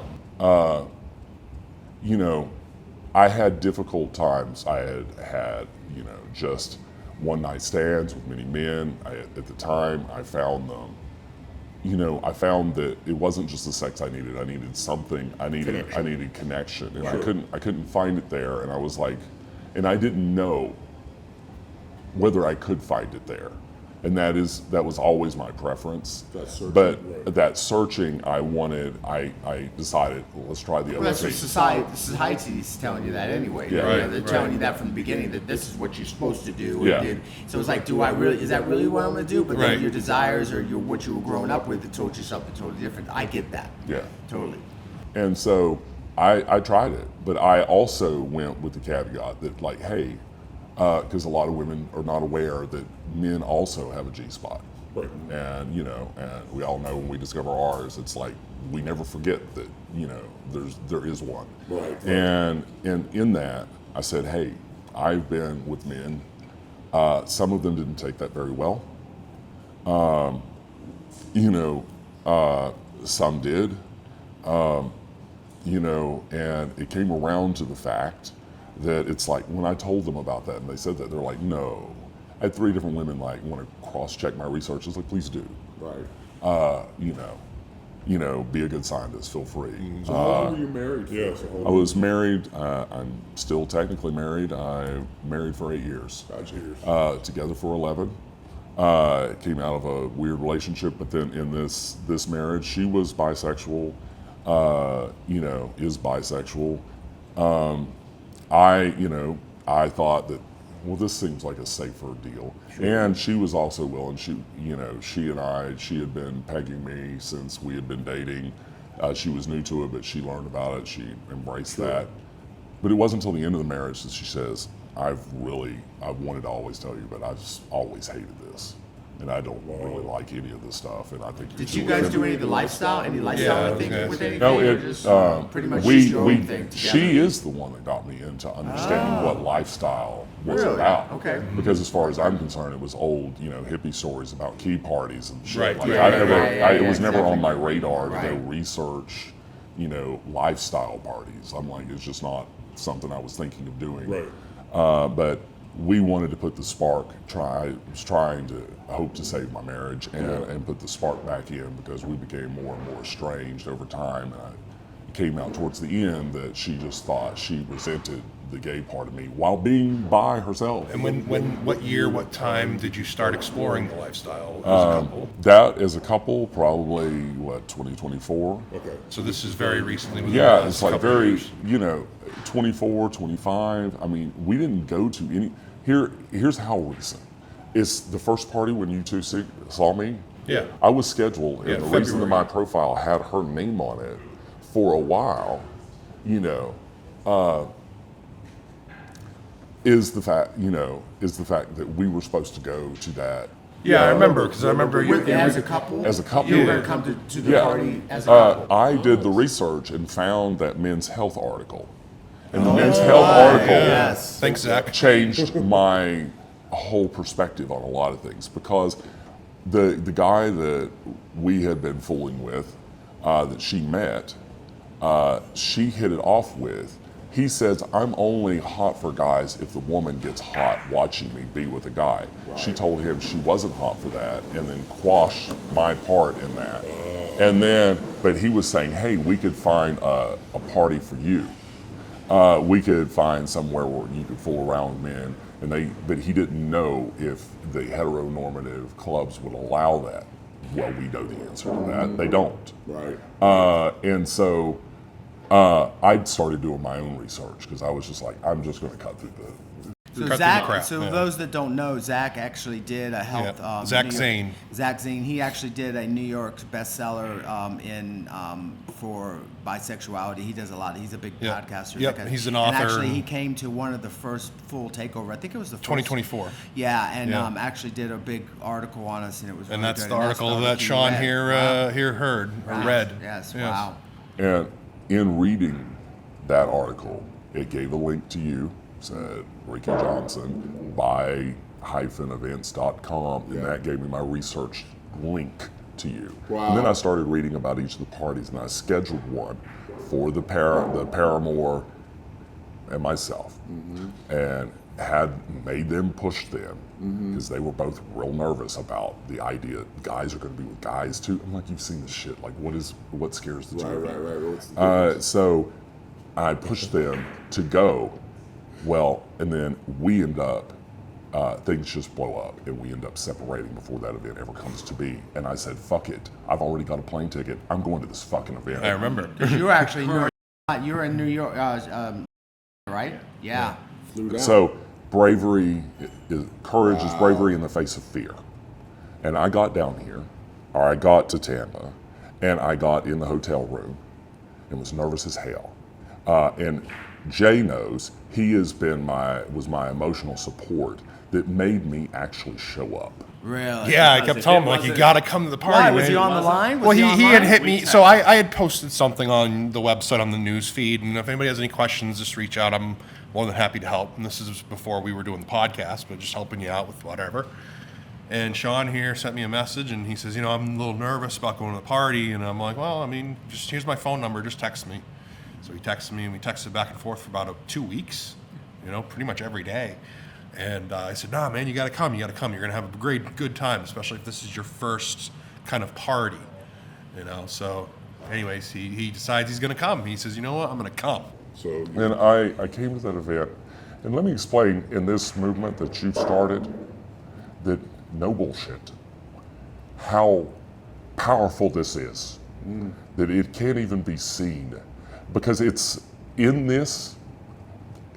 I had difficult times. I had just one night stands with many men. At the time, I found them. I found that it wasn't just the sex I needed. I needed something. I needed connection, and I couldn't find it there. And I was like, and I didn't know whether I could find it there. And that was always my preference. That searching, I decided, well, let's try the other
That's
thing.
what society's telling you that anyway.
Yeah.
They're telling you that from the beginning, that this is what you're supposed to do.
Yeah.
So it's like, is that really what I'm gonna do? But then your desires or what you were growing up with, it told you something totally different. I get that.
Yeah.
Totally.
And so I tried it, but I also went with the caveat that, like, hey, because a lot of women are not aware that men also have a G-spot.
Right.
And, and we all know when we discover ours, it's like, we never forget that, there is one.
Right.
And in that, I said, hey, I've been with men. Some of them didn't take that very well. Some did. And it came around to the fact that it's like, when I told them about that and they said that, they're like, no. I had 3 different women like want to cross-check my research. I was like, please do.
Right.
Be a good scientist, feel free.
So how long were you married for?
Yeah. I was married, I'm still technically married. I married for 8 years.
5 years.
Together for 11. Came out of a weird relationship, but then in this marriage, she was bisexual, is bisexual. I thought that, well, this seems like a safer deal. Sure. And she was also willing. She had been pegging me since we had been dating. She was new to it, but she learned about it. She embraced that. But it wasn't until the end of the marriage that she says, I've wanted to always tell you, but I just always hated this. And I don't really like any of this stuff. And I think
did you guys do any of the lifestyle? Any lifestyle with anything?
No,
or just pretty much just your own thing together?
She is the one that got me into understanding what lifestyle was about.
Okay.
Because as far as I'm concerned, it was old, hippie stories about key parties and shit.
Right.
Like
Right.
It was never on my radar to go research, lifestyle parties. I'm like, it's just not something I was thinking of doing.
Right.
But we wanted to put the spark. I was trying to hope to save my marriage and put the spark back in, because we became more and more estranged over time. And it came out towards the end that she just thought she resented the gay part of me while being bi herself.
And what year, what time did you start exploring the lifestyle as a couple?
That as a couple, probably 2024.
Okay.
So this is very recently.
Yeah, it's like very, 24, 25. I mean, we didn't go to any. Here's how recent. It's the first party when you two saw me.
Yeah.
I was scheduled, and the reason that
February.
my profile had her name on it for a while, is the fact that we were supposed to go to that.
Yeah, I remember, because I remember you.
As a couple?
As a couple.
You were going to come to the party as a couple?
I did the research and found that Men's Health article. And the Men's Health article
Thanks, Zach.
changed my whole perspective on a lot of things, because the guy that we had been fooling with, that she met, she hit it off with,
He says, I'm only hot for guys if the woman gets hot watching me be with a guy. She told him she wasn't hot for that and then quashed my part in that. And then, but he was saying, hey, we could find a party for you. We could find somewhere where you could fool around with men. But he didn't know if the heteronormative clubs would allow that. Well, we know the answer to that. They don't.
Right.
And so I started doing my own research because I was just like, I'm just going to cut through the.
So
Cut
Zach,
through the crap,
so
yeah.
those that don't know, Zach actually did a health.
Yeah. Zach
New York-
Zane.
Zach Zane. He actually did a New York bestseller for bisexuality. He does a lot. He's a big podcaster.
Yep.
That guy.
He's an
And
author.
actually, he came to one of the first full takeover. I think it was the first,
2024.
Yeah, and actually did a big article on us, and it was.
And
really
that's
good.
the article that Shawn
you
here
read.
read.
Yes. Wow.
And in reading that article, it gave a link to you, said Ricky Johnson, by-events.com, and that gave me my research link to you.
Wow.
And then I started reading about each of the parties, and I scheduled one for the paramour and myself, and had made them push them because they were both real nervous about the idea guys are going to be with guys too. I'm like, you've seen this shit. Like, what scares the two of you?
Right. What's the difference?
So I pushed them to go. Well, and then we end up, things just blow up, and we end up separating before that event ever comes to be. And I said, fuck it. I've already got a plane ticket. I'm going to this fucking event.
I remember.
You were actually you were in New York, right? Yeah.
Flew down.
So courage is bravery in the face of fear. And I got down here, or I got to Tampa, and I got in the hotel room and was nervous as hell. And Jay knows he was my emotional support that made me actually show up.
Really?
Yeah, I kept telling him, like, you got to come to the party.
Why?
Man.
Was he on the line?
Well, he had
online?
hit me. So I had posted something on the website on the news feed, and if anybody has any questions, just reach out. I'm more than happy to help. And this is before we were doing the podcast, but just helping you out with whatever. And Shawn here sent me a message, and he says, I'm a little nervous about going to the party. And I'm like, well, I mean, just here's my phone number. Just text me. So he texted me, and we texted back and forth for about 2 weeks, pretty much every day. And I said, nah, man, you got to come. You're going to have a good time, especially if this is your first kind of party, So anyways, he decides he's going to come. He says, you know what, I'm going to come.
So and I came to that event, and let me explain in this movement that you've started, that no bullshit, how powerful this is, that it can't even be seen, because it's in this,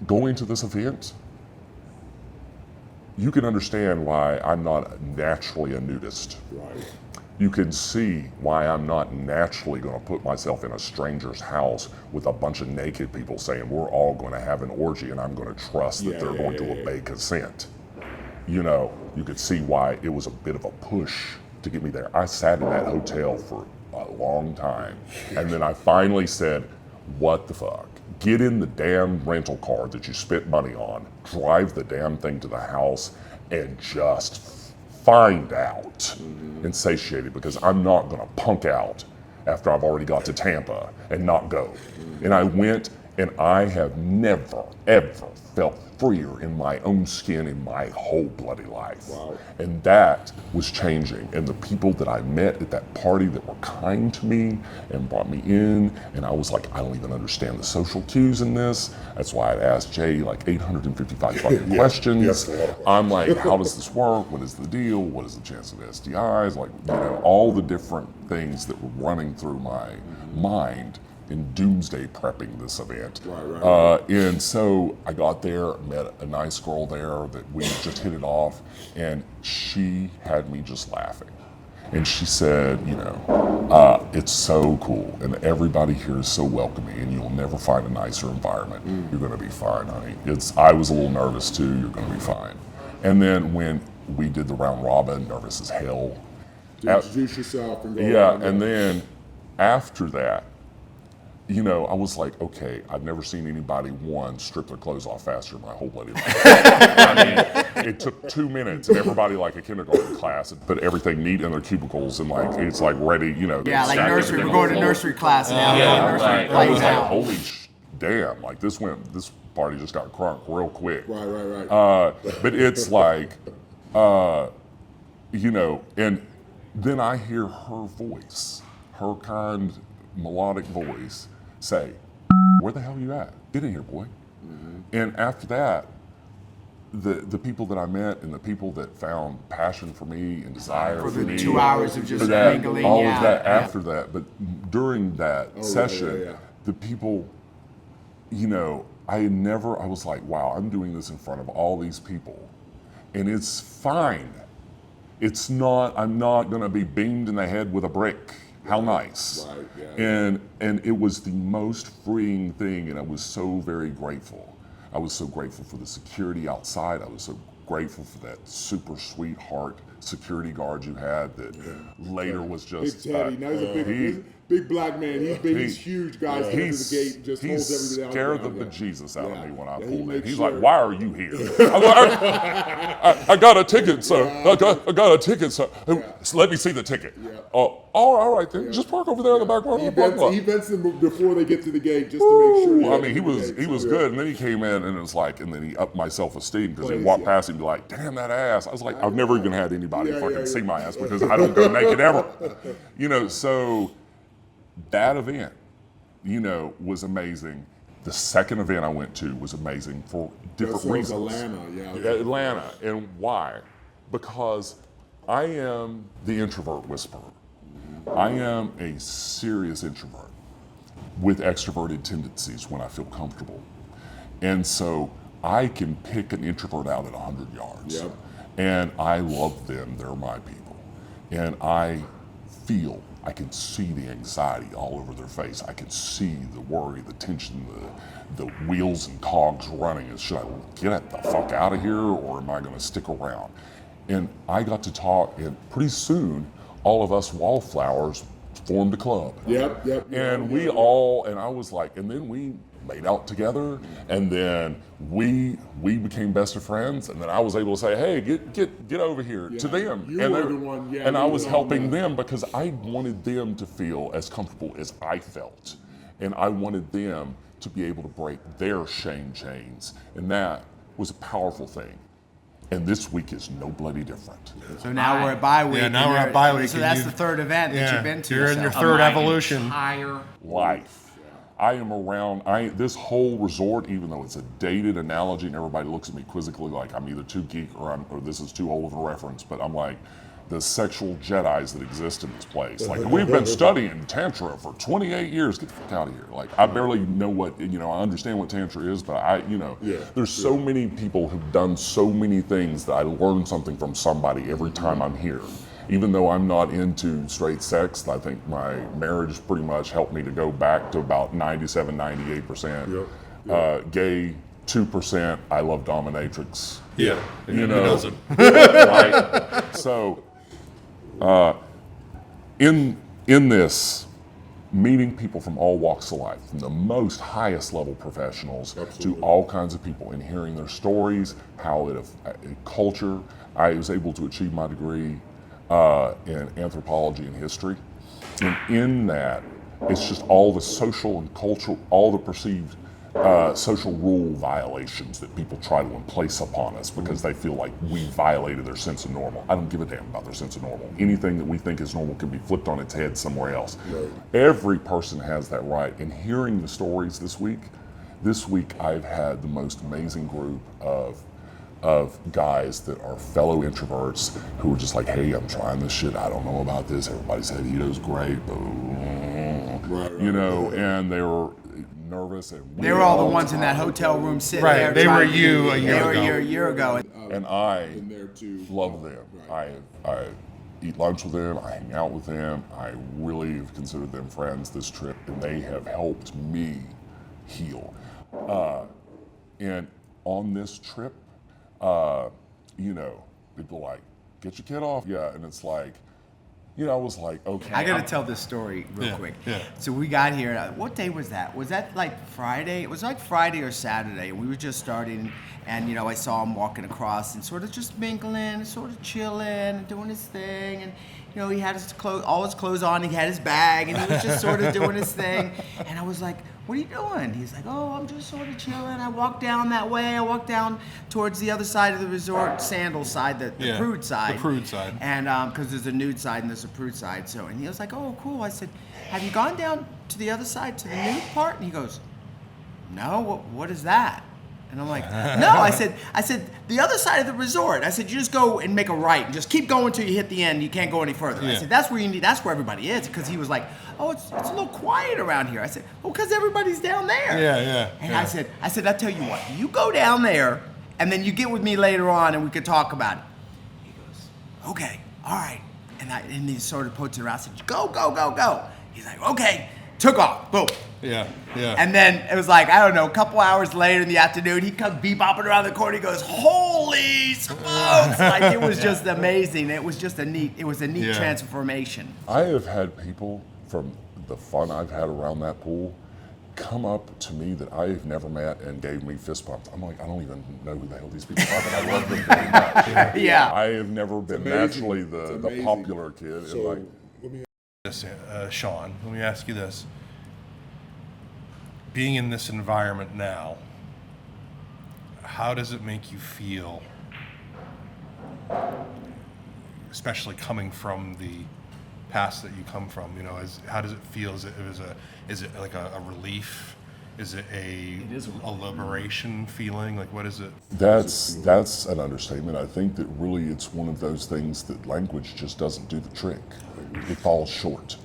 going to this event, you can understand why I'm not naturally a nudist.
Right.
You can see why I'm not naturally going to put myself in a stranger's house with a bunch of naked people saying we're all going to have an orgy and I'm going to trust that they're going to obey consent. You could see why it was a bit of a push to get me there. I sat in that hotel for a long time, and then I finally said, what the fuck? Get in the damn rental car that you spent money on, drive the damn thing to the house, and just find out and satiate it, because I'm not gonna punk out after I've already got to Tampa and not go. And I went, and I have never, ever felt freer in my own skin in my whole bloody life.
Wow.
And that was changing. And the people that I met at that party that were kind to me and brought me in, and I was like, I don't even understand the social cues in this. That's why I asked Jay like 855 fucking questions.
Yes,
I'm like, how does this work? What is the deal? What is the chance of STIs? Like, all the different things that were running through my mind in doomsday prepping this event.
Right.
And so I got there, met a nice girl there that we just hit it off, and she had me just laughing. And she said, it's so cool, and everybody here is so welcoming, and you'll never find a nicer environment. You're gonna be fine, honey. I was a little nervous too, you're gonna be fine. And then when we did the round robin, nervous as hell.
Introduce yourself and go
Yeah,
around
and
there.
then after that, I was like, okay, I've never seen anybody, strip their clothes off faster in my whole bloody life. I mean, it took 2 minutes, and everybody, like a kindergarten class, had put everything neat in their cubicles, and it's like ready,
Yeah, like nursery. We're going to nursery class now.
Yeah,
Nursery
I was
plays
like,
out.
holy damn, like this party just got crunk real quick.
Right.
But it's like, you know, and then I hear her voice, her kind melodic voice say, where the hell you at? Get in here, boy. Mm-hmm. And after that, the people that I met and the people that found passion for me and desire for me.
2 hours of just mingling.
All of that after that. But during that session, the people, you know, I was like, wow, I'm doing this in front of all these people. And it's fine. I'm not gonna be beamed in the head with a brick. How nice.
Right, yeah.
And it was the most freeing thing, and I was so very grateful. I was so grateful for the security outside. I was so grateful for that super sweetheart security guard you had that later was just...
Big Teddy. Now he's a big black man. He's big, he's huge, guys. He comes to the gate and just holds everything down.
He scared the bejesus out of me when I pulled in. He's like, why are you here? I got a ticket, sir. I got a ticket, sir. So let me see the ticket. All right, then. Just park over there in the back.
He vents them before they get to the gate just to make sure.
I mean, he was good, and then he came in, and it was like, and then he upped my self-esteem because he walked past and be like, damn, that ass. I was like, I've never even had anybody fucking see my ass because I don't go naked ever. You know, so that event, you know, was amazing. The second event I went to was amazing for different reasons. Atlanta, and why? Because I am the introvert whisperer. I am a serious introvert with extroverted tendencies when I feel comfortable. And so I can pick an introvert out at 100 yards.
Yep.
And I love them, they're my people. And I can see the anxiety all over their face. I can see the worry, the tension, the wheels and cogs running. And should I get the fuck out of here or am I gonna stick around? And I got to talk, and pretty soon, all of us wallflowers formed a club.
Yep.
And I was like, and then we made out together, and then we became best of friends, and then I was able to say, hey, get over here to them. And I was helping them because I wanted them to feel as comfortable as I felt. And I wanted them to be able to break their shame chains. And that was a powerful thing. And this week is no bloody different.
So now we're at bye week.
Yeah, now we're at bye week.
So that's the third event that you've been to.
You're in your third evolution.
Entire
life. I am around, this whole resort, even though it's a dated analogy and everybody looks at me quizzically like I'm either too geek or this is too old of a reference, but I'm like, the sexual Jedis that exist in this place. Like, we've been studying Tantra for 28 years. Get the fuck out of here. Like, I barely know what, I understand what Tantra is, but there's so many people who've done so many things that I learn something from somebody every time I'm here. Even though I'm not into straight sex, I think my marriage pretty much helped me to go back to about 97, 98%. Gay, 2%, I love dominatrix.
Yeah,
who doesn't? Right? So, in this, meeting people from all walks of life, from the most highest level professionals to all kinds of people, and hearing their stories, how culture. I was able to achieve my degree in anthropology and history, and in that, it's just all the social and cultural, all the perceived social rule violations that people try to place upon us because they feel like we violated their sense of normal. I don't give a damn about their sense of normal. Anything that we think is normal can be flipped on its head somewhere else. Right. Every person has that right. And hearing the stories this week I've had the most amazing group of guys that are fellow introverts who are just like, hey, I'm trying this shit, I don't know about this, everybody said Hedo's great, but and they were nervous. And
they were all the ones in that hotel room sitting there.
They were you a
year ago.
And I love them. I eat lunch with them, I hang out with them, I really have considered them friends this trip, and they have helped me heal. And on this trip, people are like, get your kid off. Yeah, and it's like, I was like, okay.
I got to tell this story real quick. Yeah. So we got here. What day was that? Was that like Friday? It was like Friday or Saturday. We were just starting, and I saw him walking across and sort of just mingling, sort of chilling, and doing his thing, and he had all his clothes on. He had his bag, and he was just sort of doing his thing. And I was like, what are you doing? He's like, oh, I'm just sort of chilling. I walk down that way. I walk down towards the other side of the resort, Sandal side, the prude side.
The prude side.
And because there's a nude side and there's a prude side. So, and he was like, oh, cool. I said, have you gone down to the other side, to the nude part? And he goes, no, what is that? And I'm like, no, I said, the other side of the resort. I said, you just go and make a right and just keep going till you hit the end. You can't go any further. I said, that's where everybody is. Because he was like, oh, it's a little quiet around here. I said, well, because everybody's down there. And I said, I tell you what, you go down there and then you get with me later on and we could talk about it. He goes, okay, all right. And he sort of puts it around. I said, go. He's like, okay. Took off. Boom.
Yeah.
And then it was like, I don't know, a couple hours later in the afternoon, he comes bebopping around the corner. He goes, holy smokes. Like, it was just amazing. It was just a neat transformation.
I have had people from the fun I've had around that pool come up to me that I have never met and gave me fist bumps. I'm like, I don't even know who the hell these people are, but I love them very much.
Yeah.
I have never been naturally the popular kid.
So,
and
Shawn, let me ask you this. Being in this environment now, how does it make you feel, especially coming from the past that you come from? How does it feel? Is it like a relief? Is it a liberation feeling? Like, what is it?
That's an understatement. I think that really it's one of those things that language just doesn't do the trick. It falls short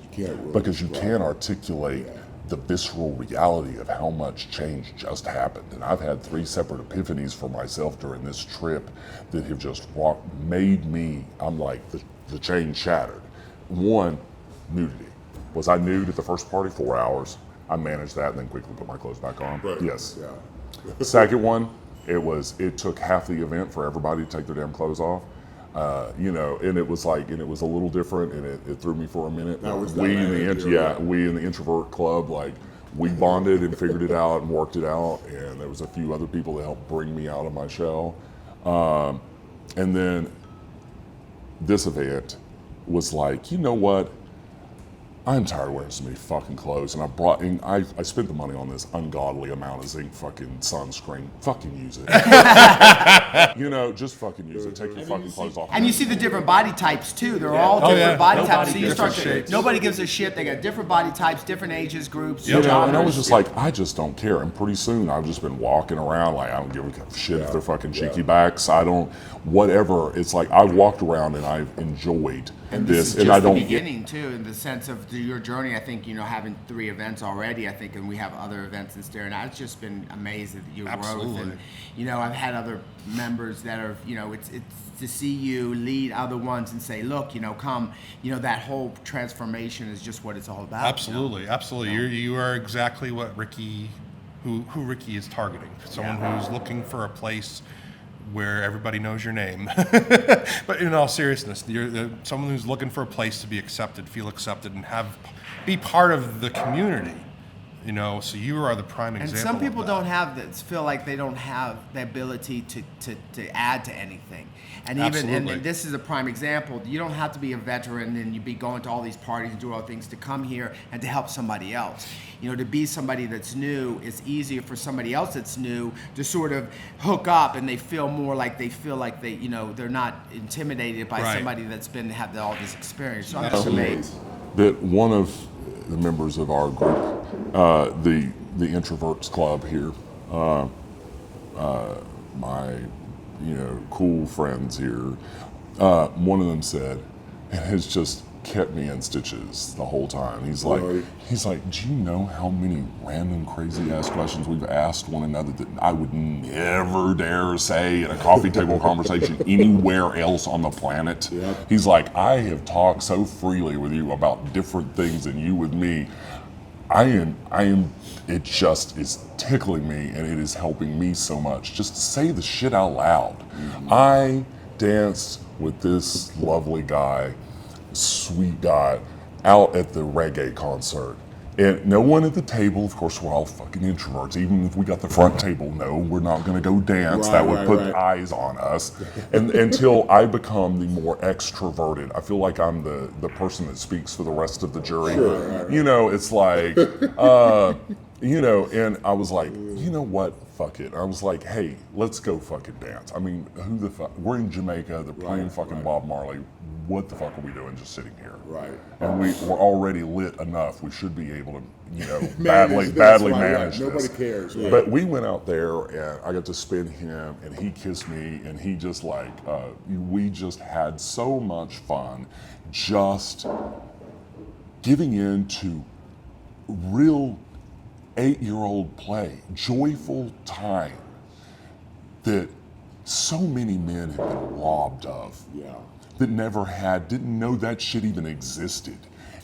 because you can't articulate the visceral reality of how much change just happened. And I've had 3 separate epiphanies for myself during this trip that have just made me, I'm like, the chain shattered. One, nudity. Was I nude at the first party? 4 hours. I managed that and then quickly put my clothes back on.
Right.
Yes.
Yeah.
The second one, it took half the event for everybody to take their damn clothes off. And it was a little different, and it threw me for a minute. We in the introvert club, like, we bonded and figured it out and worked it out, and there was a few other people that helped bring me out of my shell. And then this event was like, you know what? I'm tired of wearing so many fucking clothes, and I spent the money on this ungodly amount of zinc fucking sunscreen. Fucking use it. Just fucking use it. Take your fucking clothes off.
And you see the different body types too. They're all different body types. So you start to, nobody gives a shit. They got different body types, different ages, groups.
And I was just like, I just don't care. And pretty soon I've just been walking around like, I don't give a shit if they're fucking cheeky backs. I don't, whatever. It's like I've walked around and I've enjoyed this,
and I don't. The beginning too, in the sense of your journey. I think having 3 events already. I think, and we have other events in there. And I've just been amazed at your growth. And I've had other members that are, it's to see you lead other ones and say, look, come, that whole transformation is just what it's all about.
Absolutely. You are exactly what Ricky, who Ricky is targeting. Someone who's looking for a place where everybody knows your name. But in all seriousness, you're someone who's looking for a place to be accepted, feel accepted, and be part of the community. So you are the prime example.
And some people don't have this, feel like they don't have the ability to add to anything. And and this is a prime example. You don't have to be a veteran and you be going to all these parties and do all things to come here and to help somebody else. To be somebody that's new, it's easier for somebody else that's new to sort of hook up, and they feel like they're not intimidated by somebody that's have all this experience. So I'm just amazed.
That one of the members of our group, the Introverts Club here, my cool friends here, one of them said, and it's just kept me in stitches the whole time. He's like, do you know how many random crazy ass questions we've asked one another that I would never dare say in a coffee table conversation anywhere else on the planet? He's like, I have talked so freely with you about different things than you with me. It just is tickling me, and it is helping me so much just to say the shit out loud. I danced with this lovely guy, sweet guy, out at the reggae concert. And no one at the table, of course, we're all fucking introverts. Even if we got the front table, no, we're not gonna go dance. That would put eyes on us. And until I become the more extroverted, I feel like I'm the person that speaks for the rest of the jury. It's like, You know, and I was like, you know what, fuck it. I was like, hey, let's go fucking dance. I mean, who the fuck? We're in Jamaica, they're playing fucking Bob Marley. What the fuck are we doing just sitting here?
Right.
And we're already lit enough. We should be able to, you know, badly manage this.
Nobody cares. Right.
But we went out there and I got to spin him and he kissed me and he just like, we just had so much fun just giving in to real 8-year-old play, joyful time that so many men have been robbed of.
Yeah.
That never had, didn't know that shit even existed.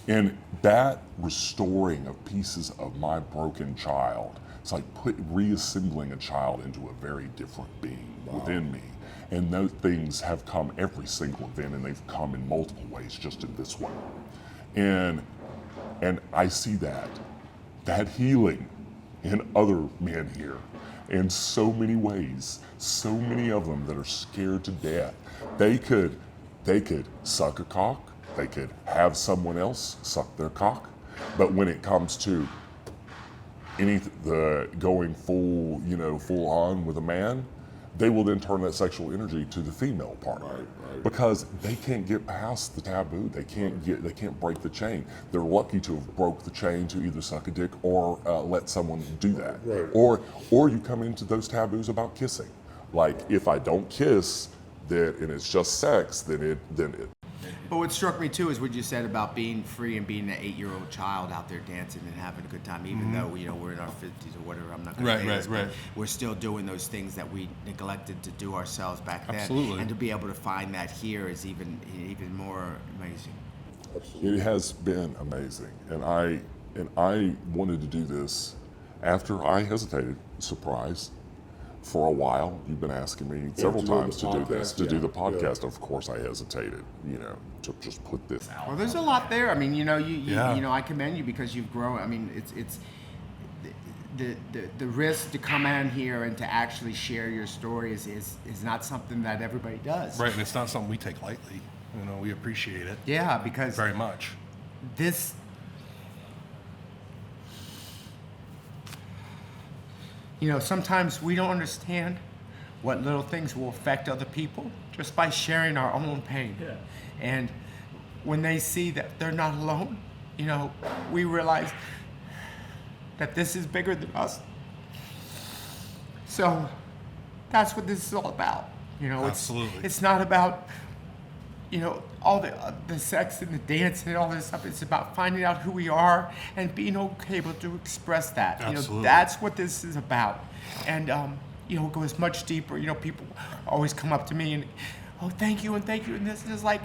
And that restoring of pieces of my broken child, it's like reassembling a child into a very different being within me. And those things have come every single event, and they've come in multiple ways, just in this one. And I see that healing in other men here in so many ways, so many of them that are scared to death. They could suck a cock, they could have someone else suck their cock, but when it comes to going full on with a man, they will then turn that sexual energy to the female part, because they can't get past the taboo. They can't break the chain. They're lucky to have broke the chain to either suck a dick or let someone do that.
Right.
Or you come into those taboos about kissing. Like, if I don't kiss, and it's just sex, then it.
But what struck me too is what you said about being free and being an 8-year-old child out there dancing and having a good time, even though we're in our 50s or whatever. I'm not going to say this, but we're still doing those things that we neglected to do ourselves back then.
Absolutely.
And to be able to find that here is even more amazing.
It has been amazing, and I wanted to do this after I hesitated, surprised. For a while, you've been asking me several times to do this, to do the podcast. Of course, I hesitated, to just put this out.
Well, there's a lot there. I mean, you know, I commend you because you've grown. I mean, it's the risk to come in here and to actually share your story is not something that everybody does.
Right, and it's not something we take lightly. We appreciate it.
Yeah, because
very much.
This. Sometimes we don't understand what little things will affect other people just by sharing our own pain. Yeah. And when they see that they're not alone, we realize that this is bigger than us. So that's what this is all about.
Absolutely.
It's not about, all the sex and the dance and all this stuff. It's about finding out who we are and being okay able to express that.
Absolutely.
That's what this is about. And, it goes much deeper. People always come up to me and, oh, thank you. And this is like,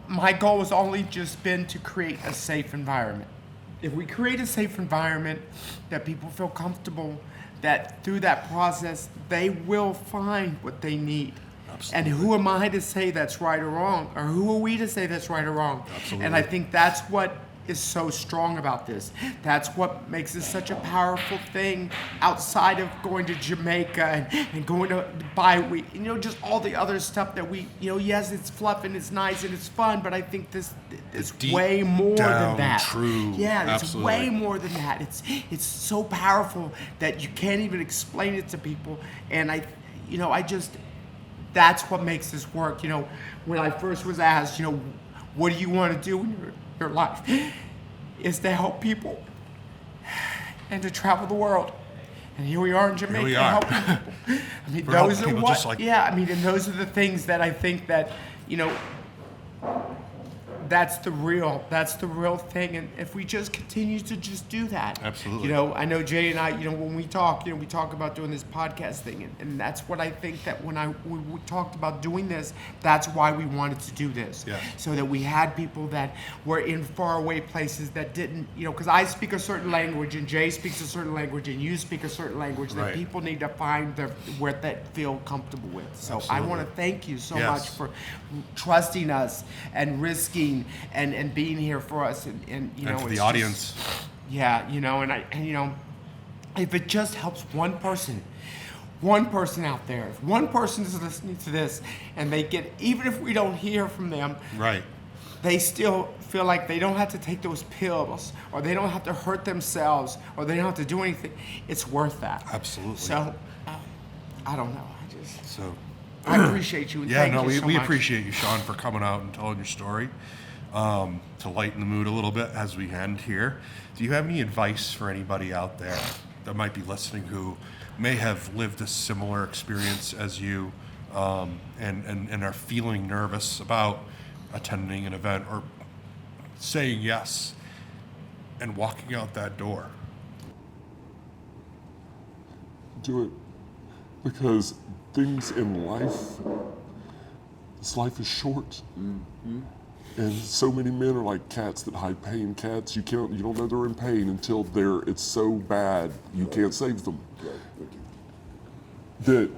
my goal has only just been to create a safe environment. If we create a safe environment that people feel comfortable, that through that process, they will find what they need. Absolutely. And who am I to say that's right or wrong? Or who are we to say that's right or wrong?
Absolutely.
And I think that's what is so strong about this. That's what makes this such a powerful thing outside of going to Jamaica and going to bi-week, just all the other stuff that we, yes, it's fluff and it's nice and it's fun, but I think this is way more than that.
True.
Yeah, it's
Absolutely.
way more than that. It's so powerful that you can't even explain it to people. And that's what makes this work. When I first was asked, what do you want to do in your life? Is to help people and to travel the world. And here we are in Jamaica helping people. I mean, those are what, and those are the things that I think that, that's the real thing. And if we just continue to just do that.
Absolutely.
I know Jay and I, when we talk about doing this podcast thing. And that's what I think that when we talked about doing this, that's why we wanted to do this.
Yeah.
So that we had people that were in faraway places that didn't, because I speak a certain language and Jay speaks a certain language and you speak a certain language that people need to find where they feel comfortable with. So absolutely. I want to thank you so much for trusting us and risking and being here for us and
for the audience.
If it just helps one person out there, if one person is listening to this and they get, even if we don't hear from them,
right,
they still feel like they don't have to take those pills, or they don't have to hurt themselves, or they don't have to do anything. It's worth that.
Absolutely.
So, I don't know. I appreciate you. And
Yeah,
thank
no,
you so
we
much.
appreciate you, Shawn, for coming out and telling your story. To lighten the mood a little bit as we end here, do you have any advice for anybody out there that might be listening who may have lived a similar experience as you, and are feeling nervous about attending an event or saying yes and walking out that door?
Do it. Because things in life, this life is short. Mm-hmm. And so many men are like cats that hide pain. Cats, you don't know they're in pain until it's so bad you can't save them. That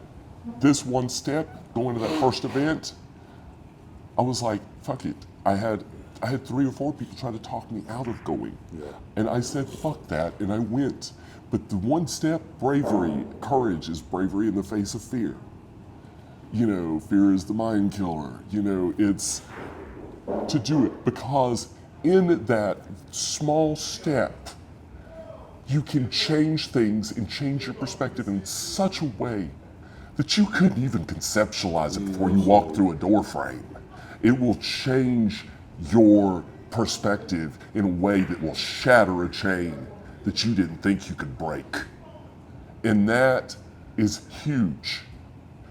this one step, going to that first event, I was like, fuck it. I had 3 or 4 people try to talk me out of going. Yeah. And I said, fuck that, and I went. But the one step, bravery, courage is bravery in the face of fear. Fear is the mind killer. It's to do it, because in that small step, you can change things and change your perspective in such a way that you couldn't even conceptualize it before you walk through a door frame. It will change your perspective in a way that will shatter a chain that you didn't think you could break. And that is huge.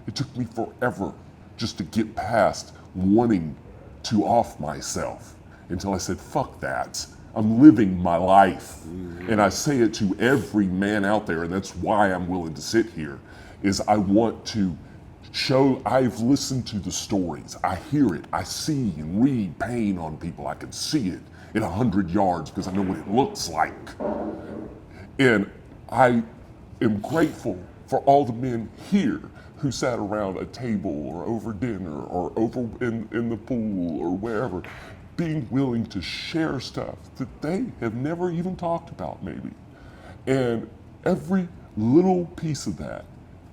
It took me forever just to get past wanting to off myself until I said, fuck that. I'm living my life. And I say it to every man out there, and that's why I'm willing to sit here, is I want to show, I've listened to the stories. I hear it. I see and read pain on people. I can see it at 100 yards because I know what it looks like. And I am grateful for all the men here who sat around a table or over dinner or over in the pool or wherever, being willing to share stuff that they have never even talked about maybe. And every little piece of that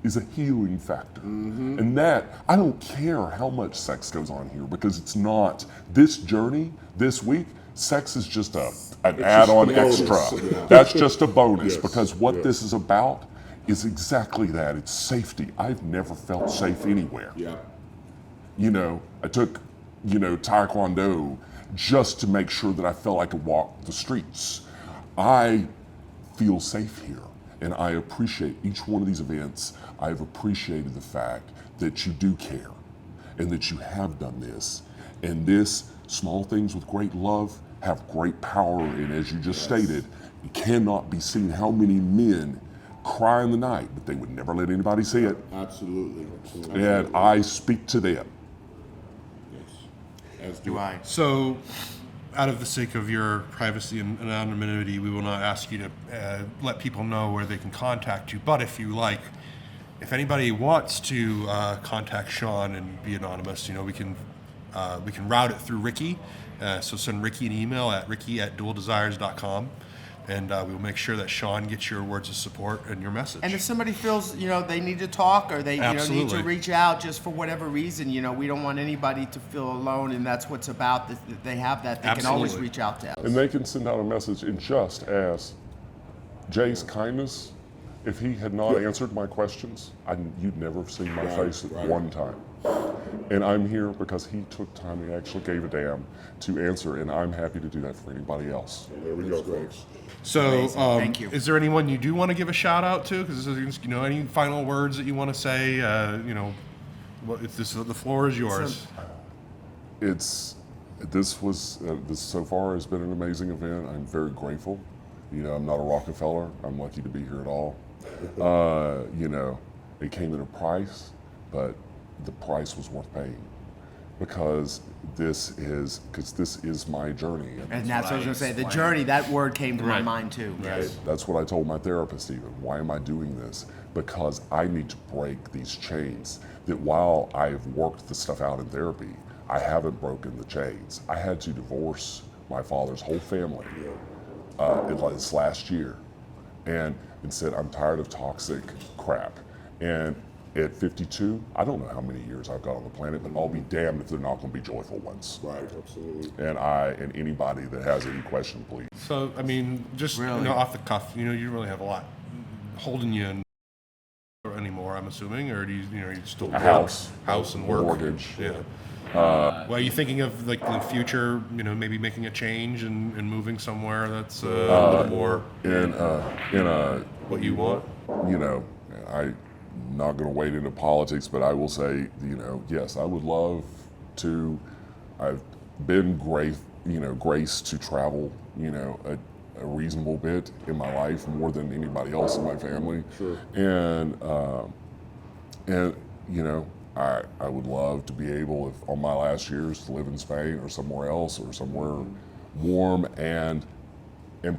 is a healing factor. Mm-hmm. And that, I don't care how much sex goes on here, because it's not, this journey, this week, sex is just an add-on extra. Yeah. That's just a bonus, yes, because what this is about is exactly that. It's safety. I've never felt safe anywhere. Yeah. I took, Taekwondo just to make sure that I felt I could walk the streets. I feel safe here, and I appreciate each one of these events. I've appreciated the fact that you do care and that you have done this. And this, small things with great love, have great power. And as you just stated, it cannot be seen how many men cry in the night, but they would never let anybody see it.
Absolutely.
And I speak to them.
Yes, as do I.
So, out of the sake of your privacy and anonymity, we will not ask you to let people know where they can contact you. But if you like, if anybody wants to contact Shawn and be anonymous, we can route it through Ricky. So send Ricky an email at ricky@dualdesires.com. And we'll make sure that Shawn gets your words of support and your message.
And if somebody feels, they need to talk, or they need to reach out just for whatever reason, we don't want anybody to feel alone, and that's what's about. That they have that. They can always reach out to us.
And they can send out a message, and just as Jay's kindness, if he had not answered my questions, you'd never have seen my face at one time. And I'm here because he took time, he actually gave a damn to answer, and I'm happy to do that for anybody else.
There we go, folks.
So,
thank you.
Is there anyone you do want to give a shout out to? Because any final words that you want to say? The floor is yours.
This so far has been an amazing event. I'm very grateful. I'm not a Rockefeller. I'm lucky to be here at all. It came at a price, but the price was worth paying. Because this is my journey.
And that's what I was going to say. The journey, that word came to my mind too.
Right. That's what I told my therapist even. Why am I doing this? Because I need to break these chains. That while I've worked the stuff out in therapy, I haven't broken the chains. I had to divorce my father's whole family this last year. And said, I'm tired of toxic crap. And at 52, I don't know how many years I've got on the planet, but I'll be damned if they're not going to be joyful ones.
Right, absolutely.
And anybody that has any question, please.
So, I mean, just off the cuff, you don't really have a lot holding you in anymore, I'm assuming, or do you still
a house
and work,
mortgage?
Yeah. Well, are you thinking of like the future? Maybe making a change and moving somewhere that's a little more
in
what you want.
I'm not going to wade into politics, but I will say, yes, I would love to. I've been graced to travel, a reasonable bit in my life, more than anybody else in my family.
Sure.
And I would love to be able, if on my last years, to live in Spain or somewhere else, or somewhere warm and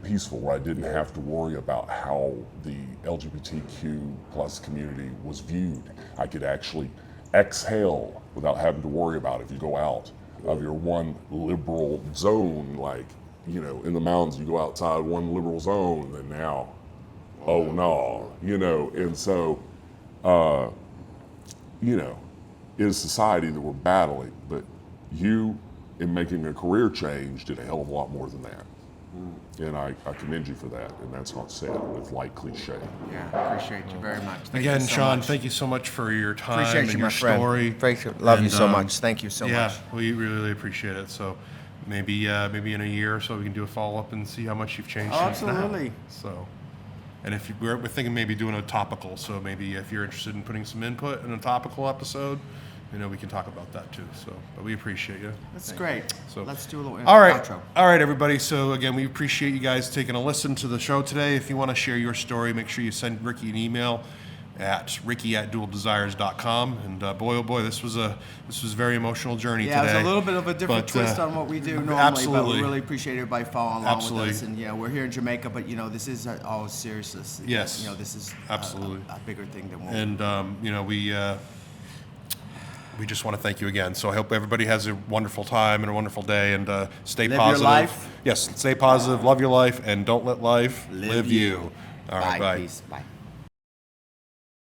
peaceful, where I didn't have to worry about how the LGBTQ plus community was viewed. I could actually exhale without having to worry about it. If you go out of your one liberal zone, like, in the mountains, you go outside one liberal zone, and now, oh no, and so, is society that we're battling, but you, in making a career change, did a hell of a lot more than that. And I commend you for that, and that's not said with light cliche.
Yeah, I appreciate you very much. Thank
Again,
you so
Shawn,
much.
thank you so much for your time
Appreciate
and
you,
your
my friend.
story.
Love you so much. Thank you so much.
Yeah, we really appreciate it. So maybe in a year or so we can do a follow-up and see how much you've changed since now.
Absolutely.
So, and if we're thinking maybe doing a topical, so maybe if you're interested in putting some input in a topical episode, we can talk about that too. So, but we appreciate you.
That's great.
So
let's do a little
outro.
Outro.
All right, everybody. So again, we appreciate you guys taking a listen to the show today. If you want to share your story, make sure you send Ricky an email at ricky@dualdesires.com. And boy, oh boy, this was a very emotional journey today.
Yeah, it was a little bit of a different twist on what we do normally,
absolutely.
but we really appreciate everybody following along
Absolutely.
with us. And we're here in Jamaica, but this is all seriousness.
Yes.
This is
absolutely
a bigger thing than what.
And we just want to thank you again. So I hope everybody has a wonderful time and a wonderful day, and stay
Live
positive.
your life.
Yes, stay positive, love your life, and don't let life live you. All right, bye.
Peace. Bye.